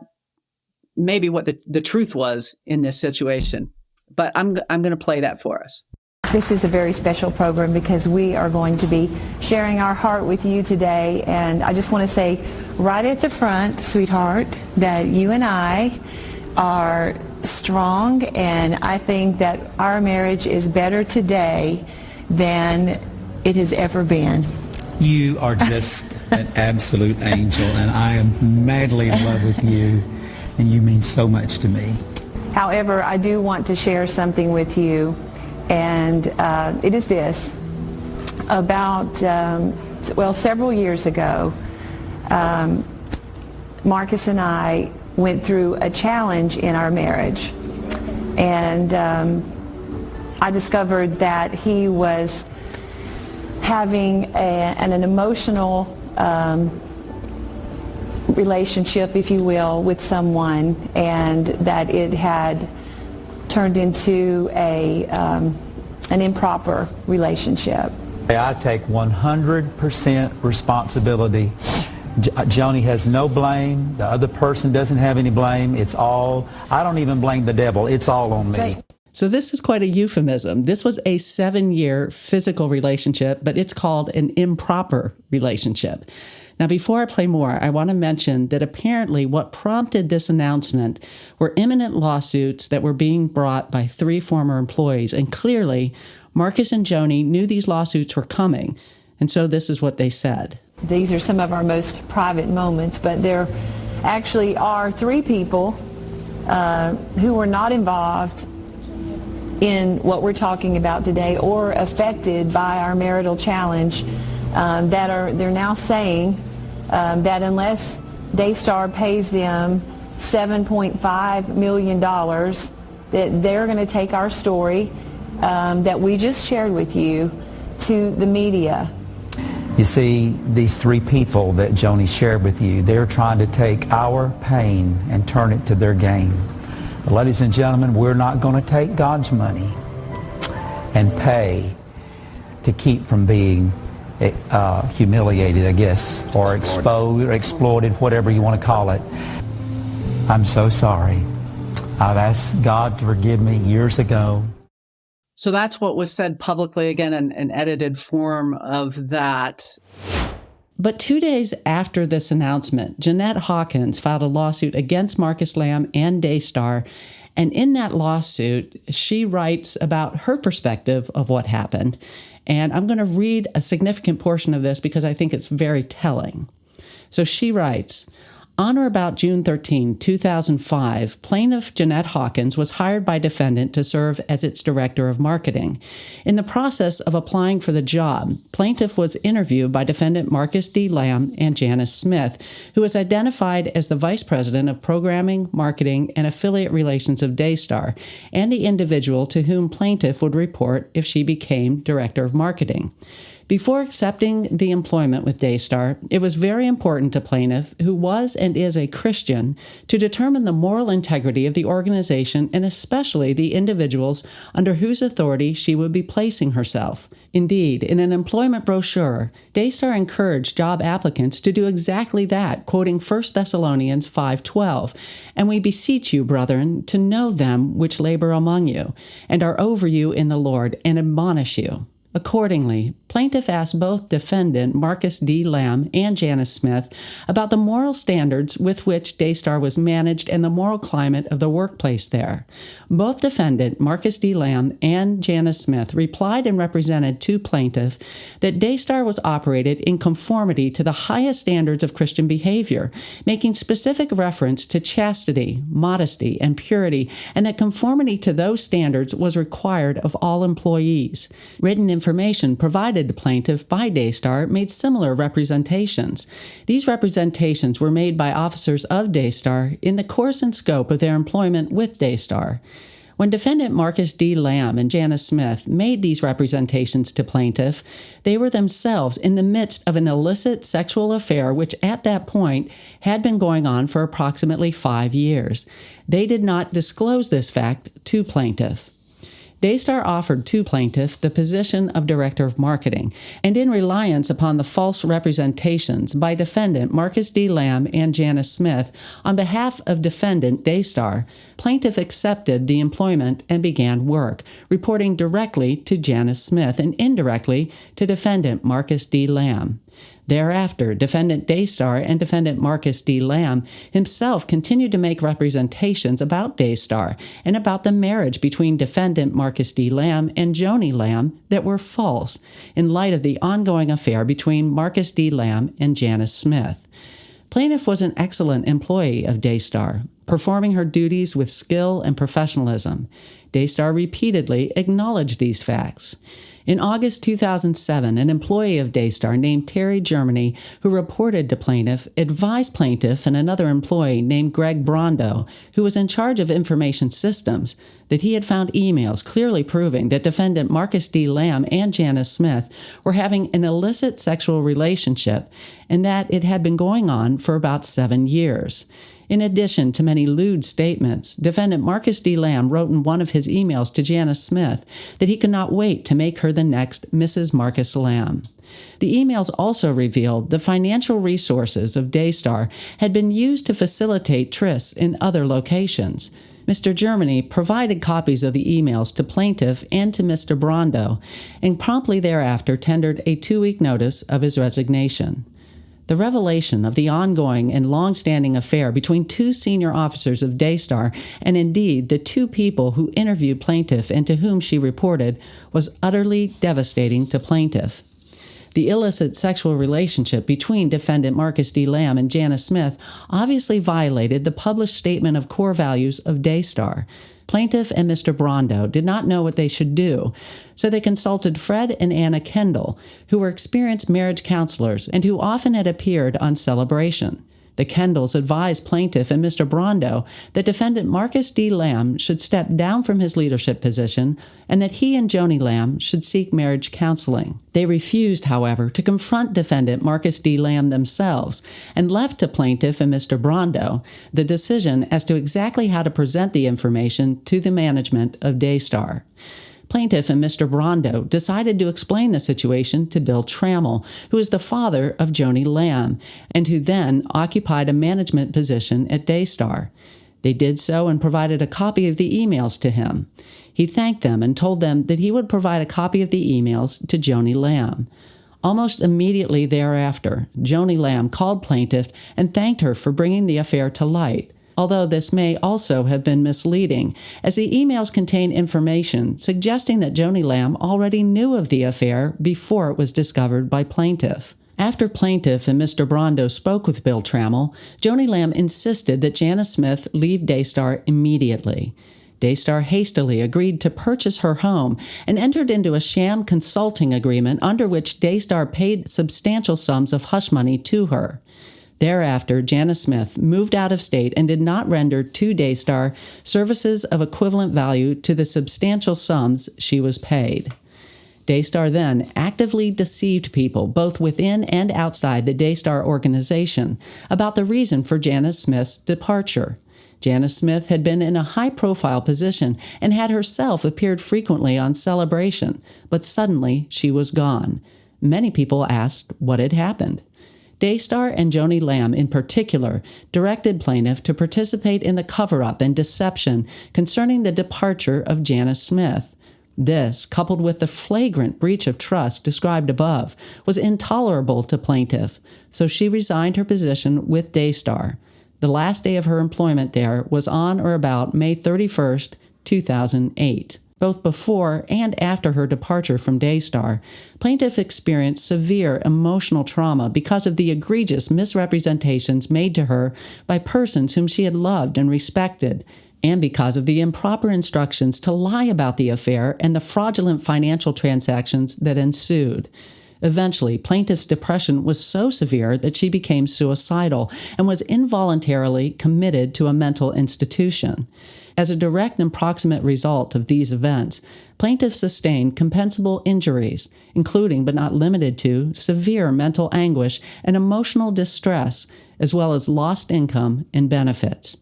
maybe what the truth was in this situation. But I'm going to play that for us. This is a very special program because we are going to be sharing our heart with you today. And I just want to say right at the front, sweetheart, that you and I are strong, and I think that our marriage is better today than it has ever been. You are just an absolute angel, and I am madly in love with you, and you mean so much to me. However, I do want to share something with you, and it is this. About, several years ago, Marcus and I went through a challenge in our marriage, and I discovered that he was having an emotional relationship, if you will, with someone, and that it had turned into an improper relationship. I take 100% responsibility. Joni has no blame. The other person doesn't have any blame. It's all, I don't even blame the devil. It's all on me. Right. So this is quite a euphemism. This was a 7-year physical relationship, but it's called an improper relationship. Now, before I play more, I want to mention that apparently what prompted this announcement were imminent lawsuits that were being brought by 3 former employees. And clearly, Marcus and Joni knew these lawsuits were coming. And so this is what they said. These are some of our most private moments, but there actually are 3 people who were not involved in what we're talking about today or affected by our marital challenge they're now saying that unless Daystar pays them $7.5 million, that they're going to take our story that we just shared with you to the media. You see, these 3 people that Joni shared with you, they're trying to take our pain and turn it to their gain. But ladies and gentlemen, we're not going to take God's money and pay to keep from being humiliated, I guess, or exposed, or exploited, whatever you want to call it. I'm so sorry. I've asked God to forgive me years ago. So that's what was said publicly, again, an edited form of that. But 2 days after this announcement, Jeanette Hawkins filed a lawsuit against Marcus Lamb and Daystar, And in that lawsuit, she writes about her perspective of what happened. And I'm going to read a significant portion of this because I think it's very telling. So she writes, on or about June 13, 2005, plaintiff Jeanette Hawkins was hired by defendant to serve as its director of marketing. In the process of applying for the job, plaintiff was interviewed by defendant Marcus D. Lamb and Janice Smith, who was identified as the vice president of programming, marketing, and affiliate relations of Daystar, and the individual to whom plaintiff would report if she became director of marketing. Before accepting the employment with Daystar, it was very important to plaintiff, who was and is a Christian, to determine the moral integrity of the organization and especially the individuals under whose authority she would be placing herself. Indeed, in an employment brochure, Daystar encouraged job applicants to do exactly that, quoting 1 Thessalonians 5:12, "And we beseech you, brethren, to know them which labor among you, and are over you in the Lord, and admonish you." Accordingly, plaintiff asked both defendant Marcus D. Lamb and Janice Smith about the moral standards with which Daystar was managed and the moral climate of the workplace there. Both defendant Marcus D. Lamb and Janice Smith replied and represented to plaintiff that Daystar was operated in conformity to the highest standards of Christian behavior, making specific reference to chastity, modesty, and purity, and that conformity to those standards was required of all employees. Written information provided to plaintiff by Daystar made similar representations. These representations were made by officers of Daystar in the course and scope of their employment with Daystar. When defendant Marcus D. Lamb and Janice Smith made these representations to plaintiff, they were themselves in the midst of an illicit sexual affair which at that point had been going on for approximately 5 years. They did not disclose this fact to plaintiff. Daystar offered to plaintiff the position of director of marketing, and in reliance upon the false representations by defendant Marcus D. Lamb and Janice Smith on behalf of defendant Daystar, plaintiff accepted the employment and began work, reporting directly to Janice Smith and indirectly to defendant Marcus D. Lamb. Thereafter, defendant Daystar and defendant Marcus D. Lamb himself continued to make representations about Daystar and about the marriage between defendant Marcus D. Lamb and Joni Lamb that were false in light of the ongoing affair between Marcus D. Lamb and Janice Smith. Plaintiff was an excellent employee of Daystar, performing her duties with skill and professionalism. Daystar repeatedly acknowledged these facts. In August 2007, an employee of Daystar named Terry Germany, who reported to plaintiff, advised plaintiff and another employee named Greg Brondo, who was in charge of information systems, that he had found emails clearly proving that defendant Marcus D. Lamb and Janice Smith were having an illicit sexual relationship and that it had been going on for about 7 years. In addition to many lewd statements, defendant Marcus D. Lamb wrote in one of his emails to Janice Smith that he could not wait to make her the next Mrs. Marcus Lamb. The emails also revealed the financial resources of Daystar had been used to facilitate trysts in other locations. Mr. Germany provided copies of the emails to plaintiff and to Mr. Brondo, and promptly thereafter tendered a 2-week notice of his resignation. The revelation of the ongoing and long-standing affair between 2 senior officers of Daystar, and indeed the 2 people who interviewed plaintiff and to whom she reported, was utterly devastating to plaintiff. The illicit sexual relationship between defendant Marcus D. Lamb and Janice Smith obviously violated the published statement of core values of Daystar. Plaintiff and Mr. Brondo did not know what they should do, so they consulted Fred and Anna Kendall, who were experienced marriage counselors and who often had appeared on Celebration. The Kendalls advised plaintiff and Mr. Brondo that defendant Marcus D. Lamb should step down from his leadership position and that he and Joni Lamb should seek marriage counseling. They refused, however, to confront defendant Marcus D. Lamb themselves and left to plaintiff and Mr. Brondo the decision as to exactly how to present the information to the management of Daystar. Plaintiff and Mr. Brondo decided to explain the situation to Bill Trammell, who is the father of Joni Lamb, and who then occupied a management position at Daystar. They did so and provided a copy of the emails to him. He thanked them and told them that he would provide a copy of the emails to Joni Lamb. Almost immediately thereafter, Joni Lamb called plaintiff and thanked her for bringing the affair to light. although this may also have been misleading, as the emails contain information suggesting that Joni Lamb already knew of the affair before it was discovered by plaintiff. After plaintiff and Mr. Brando spoke with Bill Trammell, Joni Lamb insisted that Janice Smith leave Daystar immediately. Daystar hastily agreed to purchase her home and entered into a sham consulting agreement under which Daystar paid substantial sums of hush money to her. Thereafter, Janice Smith moved out of state and did not render to Daystar services of equivalent value to the substantial sums she was paid. Daystar then actively deceived people, both within and outside the Daystar organization, about the reason for Janice Smith's departure. Janice Smith had been in a high-profile position and had herself appeared frequently on Celebration, but suddenly she was gone. Many people asked what had happened. Daystar and Joni Lamb in particular directed plaintiff to participate in the cover-up and deception concerning the departure of Janice Smith. This, coupled with the flagrant breach of trust described above, was intolerable to plaintiff, so she resigned her position with Daystar. The last day of her employment there was on or about May 31st, 2008. Both before and after her departure from Daystar, plaintiff experienced severe emotional trauma because of the egregious misrepresentations made to her by persons whom she had loved and respected, and because of the improper instructions to lie about the affair and the fraudulent financial transactions that ensued. Eventually, plaintiff's depression was so severe that she became suicidal and was involuntarily committed to a mental institution. As a direct and proximate result of these events, plaintiff sustained compensable injuries, including but not limited to severe mental anguish and emotional distress, as well as lost income and benefits.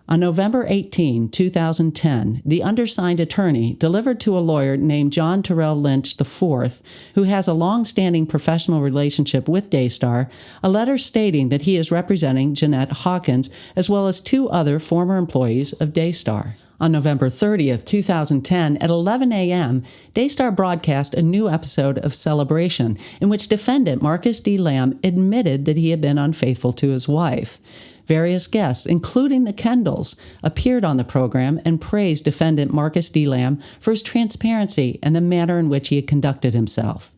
On November 18, 2010, the undersigned attorney delivered to a lawyer named John Terrell Lynch IV, who has a long-standing professional relationship with Daystar, a letter stating that he is representing Jeanette Hawkins as well as two other former employees of Daystar. On November 30th, 2010, at 11 a.m., Daystar broadcast a new episode of Celebration in which defendant Marcus D. Lamb admitted that he had been unfaithful to his wife. Various guests, including the Kendalls, appeared on the program and praised defendant Marcus D. Lamb for his transparency and the manner in which he had conducted himself.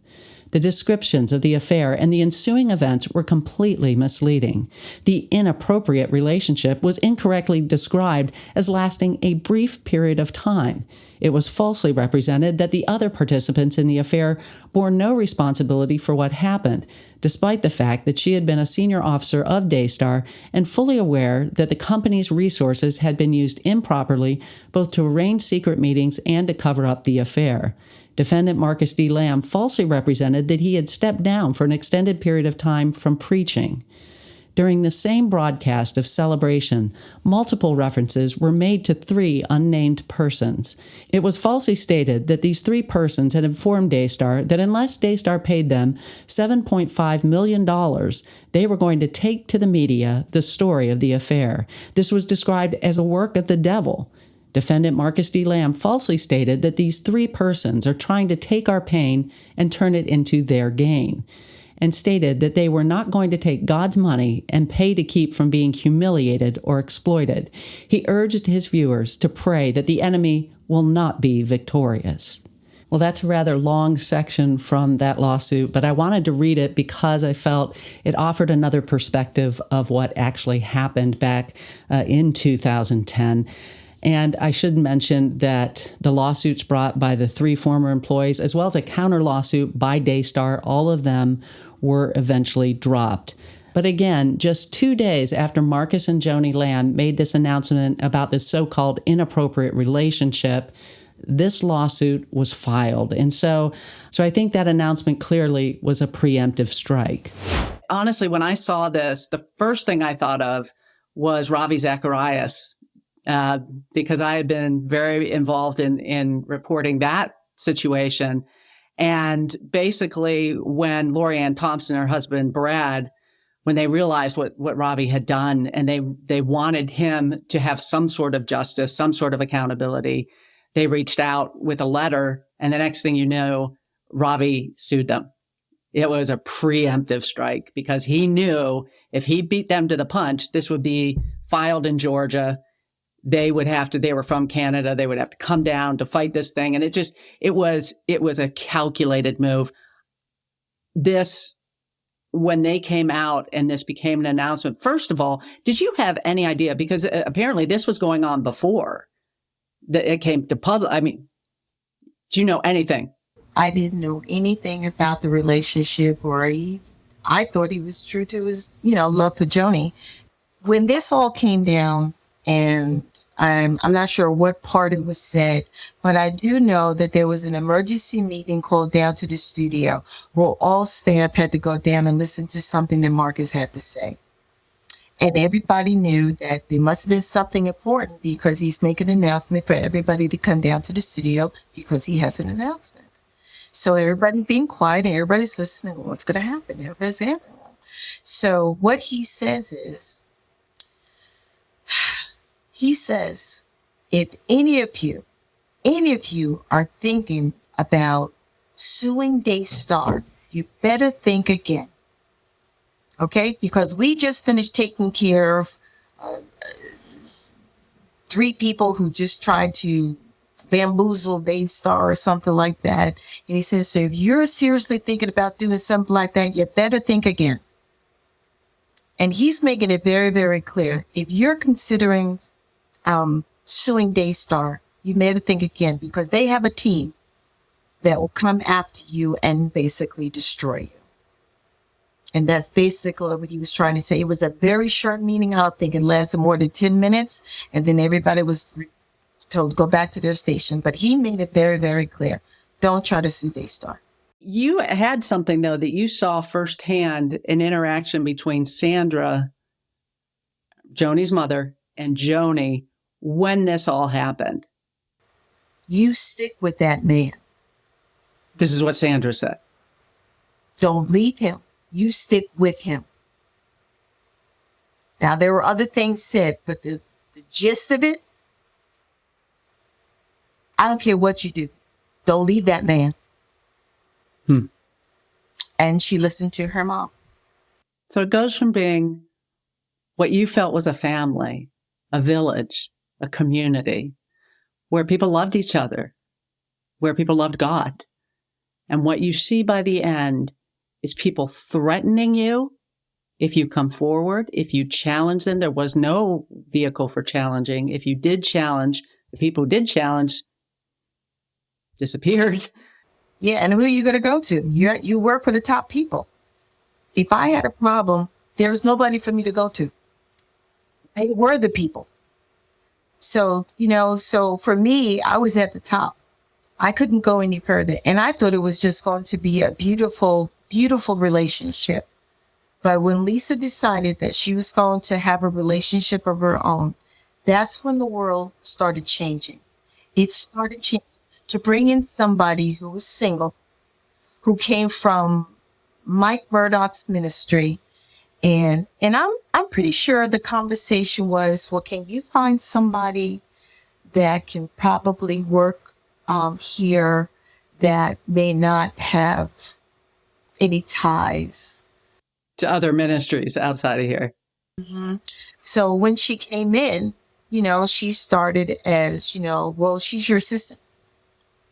The descriptions of the affair and the ensuing events were completely misleading. The inappropriate relationship was incorrectly described as lasting a brief period of time. It was falsely represented that the other participants in the affair bore no responsibility for what happened, despite the fact that she had been a senior officer of Daystar and fully aware that the company's resources had been used improperly both to arrange secret meetings and to cover up the affair. Defendant Marcus D. Lamb falsely represented that he had stepped down for an extended period of time from preaching. During the same broadcast of Celebration, multiple references were made to three unnamed persons. It was falsely stated that these three persons had informed Daystar that unless Daystar paid them $7.5 million, they were going to take to the media the story of the affair. This was described as a work of the devil. Defendant Marcus D. Lamb falsely stated that these three persons are trying to take our pain and turn it into their gain, and stated that they were not going to take God's money and pay to keep from being humiliated or exploited. He urged his viewers to pray that the enemy will not be victorious. Well, that's a rather long section from that lawsuit, but I wanted to read it because I felt it offered another perspective of what actually happened back in 2010. And I should mention that the lawsuits brought by the three former employees, as well as a counter lawsuit by Daystar, all of them were eventually dropped. But again, just 2 days after Marcus and Joni Lamb made this announcement about this so-called inappropriate relationship, this lawsuit was filed. And so I think that announcement clearly was a preemptive strike. Honestly, when I saw this, the first thing I thought of was Ravi Zacharias, because I had been very involved in reporting that situation. And basically, when Lori Ann Thompson and her husband, Brad, when they realized what Ravi had done and they wanted him to have some sort of justice, some sort of accountability, they reached out with a letter. And the next thing you know, Ravi sued them. It was a preemptive strike because he knew if he beat them to the punch, this would be filed in Georgia. They were from Canada. They would have to come down to fight this thing. And it was a calculated move. When they came out and this became an announcement, first of all, did you have any idea? Because apparently this was going on before that it came to public. I mean, do you know anything? I didn't know anything about the relationship, I thought he was true to his, love for Joni. When this all came down, and I'm not sure what part it was said, but I do know that there was an emergency meeting called down to the studio where all staff had to go down and listen to something that Marcus had to say. And everybody knew that there must have been something important because he's making an announcement for everybody to come down to the studio because he has an announcement. So everybody's being quiet and everybody's listening. What's going to happen? Everybody's having one. So what he says is, if any of you are thinking about suing Daystar, you better think again. Okay? Because we just finished taking care of 3 people who just tried to bamboozle Daystar or something like that. And he says, so if you're seriously thinking about doing something like that, you better think again. And he's making it very, very clear. If you're considering suing Daystar, you better think again because they have a team that will come after you and basically destroy you. And that's basically what he was trying to say. It was a very short meeting. I don't think it lasted more than 10 minutes. And then everybody was told to go back to their station. But he made it very, very clear. Don't try to sue Daystar. You had something, though, that you saw firsthand, an interaction between Sandra, Joni's mother, and Joni when this all happened. You stick with that man. This is what Sandra said. Don't leave him. You stick with him. Now, there were other things said, but the gist of it, I don't care what you do. Don't leave that man. And she listened to her mom. So it goes from being what you felt was a family, a village, a community, where people loved each other, where people loved God. And what you see by the end is people threatening you if you come forward, if you challenge them. There was no vehicle for challenging. If you did challenge, the people who did challenge disappeared. Yeah, and who are you going to go to? You work for the top people. If I had a problem, there was nobody for me to go to. They were the people. So, so for me, I was at the top. I couldn't go any further. And I thought it was just going to be a beautiful, beautiful relationship. But when Lisa decided that she was going to have a relationship of her own, that's when the world started changing. It started changing. To bring in somebody who was single, who came from Mike Murdoch's ministry. And I'm pretty sure the conversation was, well, can you find somebody that can probably work here that may not have any ties to other ministries outside of here? Mm-hmm. So when she came in, she started as, well, she's your assistant.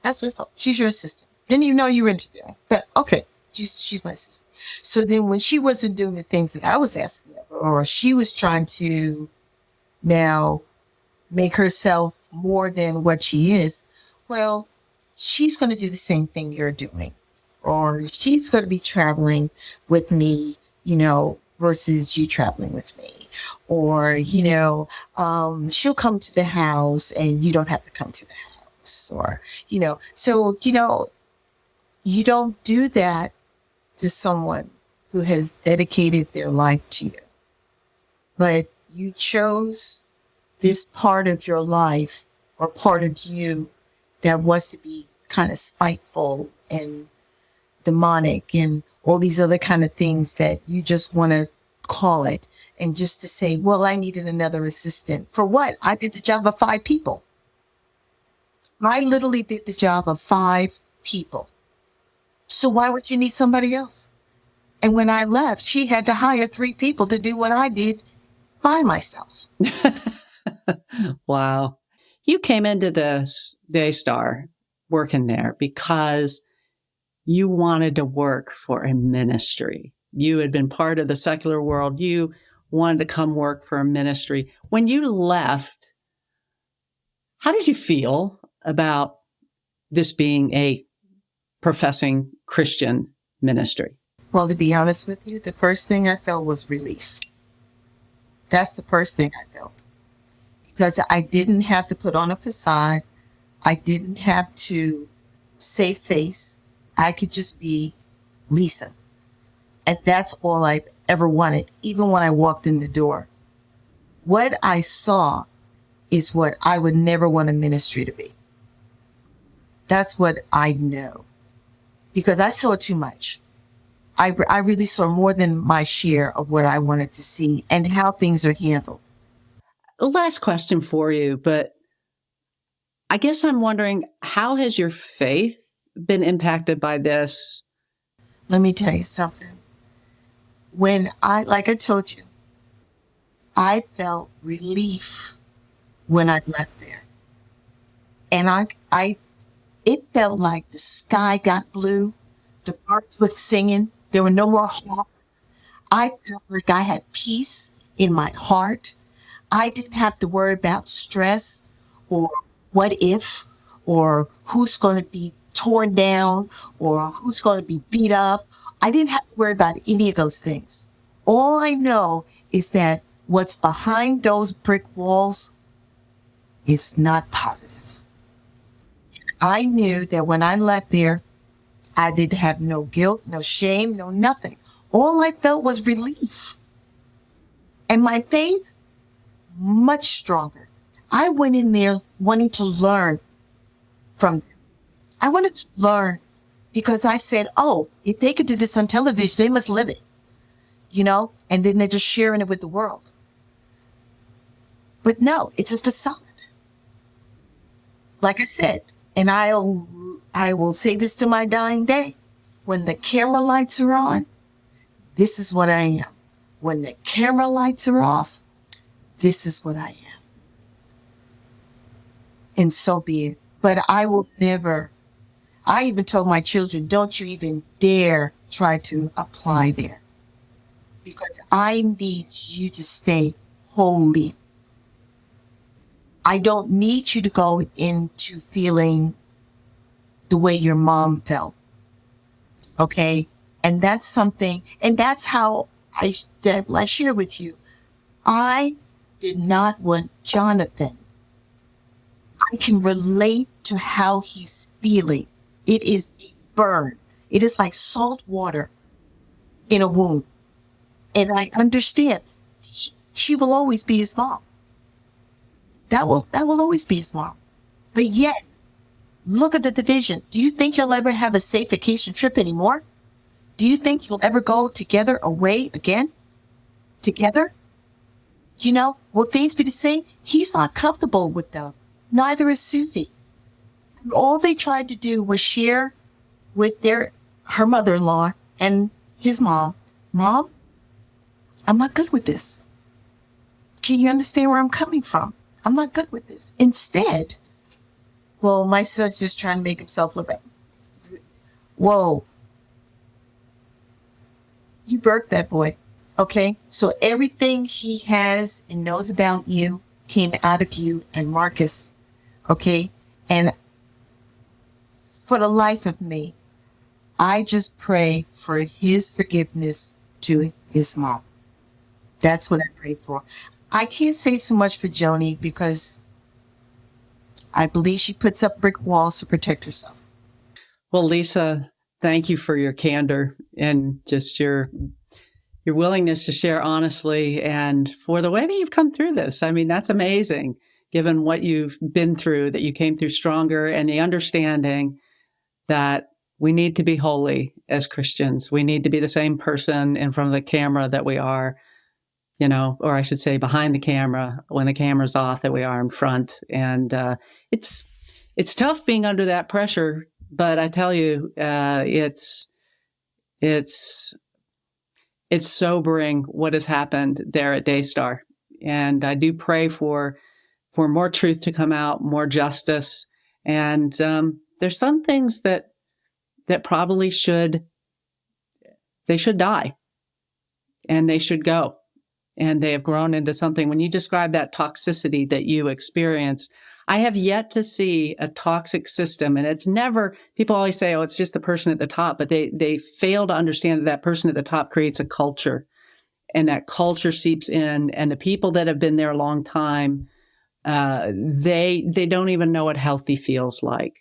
That's what it's called. She's your assistant. Didn't even know you were into that. But okay, she's my assistant. So then when she wasn't doing the things that I was asking of her, or she was trying to now make herself more than what she is, well, she's going to do the same thing you're doing. Or she's going to be traveling with me, versus you traveling with me. Or, she'll come to the house and you don't have to come to the house. Or, so, you don't do that to someone who has dedicated their life to you. But you chose this part of your life or part of you that wants to be kind of spiteful and demonic and all these other kind of things that you just want to call it. And just to say, well, I needed another assistant. For what? I did the job of 5 people. I literally did the job of 5 people. So why would you need somebody else? And when I left, she had to hire 3 people to do what I did by myself. Wow. You came into this Daystar working there because you wanted to work for a ministry. You had been part of the secular world. You wanted to come work for a ministry. When you left, how did you feel about this being a professing Christian ministry? Well, to be honest with you, the first thing I felt was relief. That's the first thing I felt. Because I didn't have to put on a facade. I didn't have to save face. I could just be Lisa. And that's all I ever wanted, even when I walked in the door. What I saw is what I would never want a ministry to be. That's what I know. Because I saw too much. I really saw more than my share of what I wanted to see and how things are handled. Last question for you, but I guess I'm wondering, how has your faith been impacted by this? Let me tell you something. Like I told you, I felt relief when I left there. And it felt like the sky got blue. The birds were singing. There were no more hawks. I felt like I had peace in my heart. I didn't have to worry about stress or what if or who's going to be torn down or who's going to be beat up. I didn't have to worry about any of those things. All I know is that what's behind those brick walls is not positive. I knew that when I left there, I didn't have no guilt, no shame, no nothing. All I felt was relief. And my faith, much stronger. I went in there wanting to learn from them. I wanted to learn because I said, oh, if they could do this on television, they must live it, and then they're just sharing it with the world. But no, it's a facade. Like I said, and I will say this to my dying day. When the camera lights are on, this is what I am. When the camera lights are off, this is what I am. And so be it. But I will never, I even told my children, don't you even dare try to apply there. Because I need you to stay holy. I don't need you to go into feeling the way your mom felt. Okay? And that's something, and that's how I share with you. I did not want Jonathan. I can relate to how he's feeling. It is a burn. It is like salt water in a wound. And I understand she will always be his mom. That will always be his mom. But yet, look at the division. Do you think you'll ever have a safe vacation trip anymore? Do you think you'll ever go together away again? Together? Will things be the same? He's not comfortable with them. Neither is Susie. All they tried to do was share with her mother-in-law and his mom. Mom, I'm not good with this. Can you understand where I'm coming from? I'm not good with this. Instead, well, my son's just trying to make himself look like, whoa, you birthed that boy. Okay, so everything he has and knows about you came out of you and Marcus. Okay, and for the life of me, I just pray for his forgiveness to his mom. That's what I pray for. I can't say so much for Joni because I believe she puts up brick walls to protect herself. Well, Lisa, thank you for your candor and just your willingness to share honestly and for the way that you've come through this. I mean, that's amazing, given what you've been through, that you came through stronger and the understanding that we need to be holy as Christians. We need to be the same person in front of the camera that we are, or I should say behind the camera when the camera's off that we are in front. And it's tough being under that pressure, but I tell you, it's sobering what has happened there at Daystar. And I do pray for more truth to come out, more justice. And there's some things that probably should die, and they should go. And they have grown into something. When you describe that toxicity that you experienced, I have yet to see a toxic system. And it's never, people always say, oh, it's just the person at the top, but they fail to understand that that person at the top creates a culture, and that culture seeps in, and the people that have been there a long time, they don't even know what healthy feels like.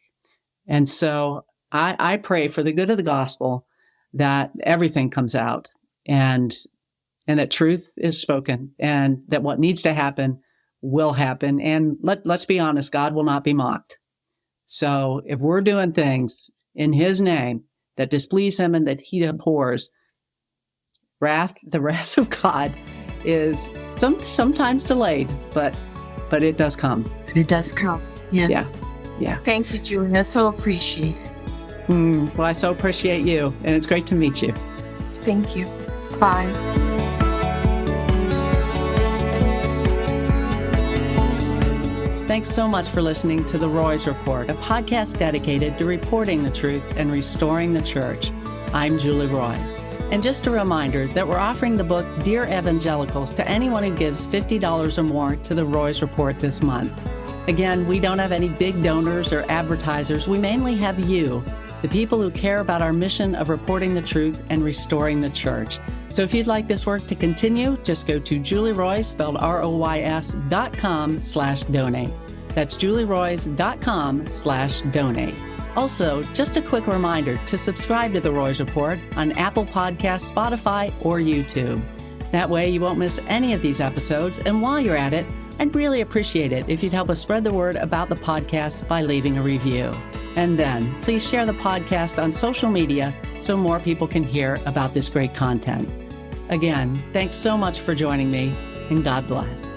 And so I pray for the good of the gospel that everything comes out, and that truth is spoken, and that what needs to happen will happen. And let's be honest, God will not be mocked. So if we're doing things in his name that displease him and that he abhors, the wrath of God is sometimes delayed, but it does come. It does come. Yes. Yeah. Thank you, Julie. I so appreciate it. Well, I so appreciate you, and it's great to meet you. Thank you. Bye. Thanks so much for listening to The Roys Report, a podcast dedicated to reporting the truth and restoring the church. I'm Julie Roys. And just a reminder that we're offering the book Dear Evangelicals to anyone who gives $50 or more to The Roys Report this month. Again, we don't have any big donors or advertisers. We mainly have you, the people who care about our mission of reporting the truth and restoring the church. So if you'd like this work to continue, just go to julieroys, spelled ROYS.com/donate. That's julieroys.com/donate. Also, just a quick reminder to subscribe to The Roys Report on Apple Podcasts, Spotify, or YouTube. That way you won't miss any of these episodes. And while you're at it, I'd really appreciate it if you'd help us spread the word about the podcast by leaving a review. And then please share the podcast on social media so more people can hear about this great content. Again, thanks so much for joining me, and God bless.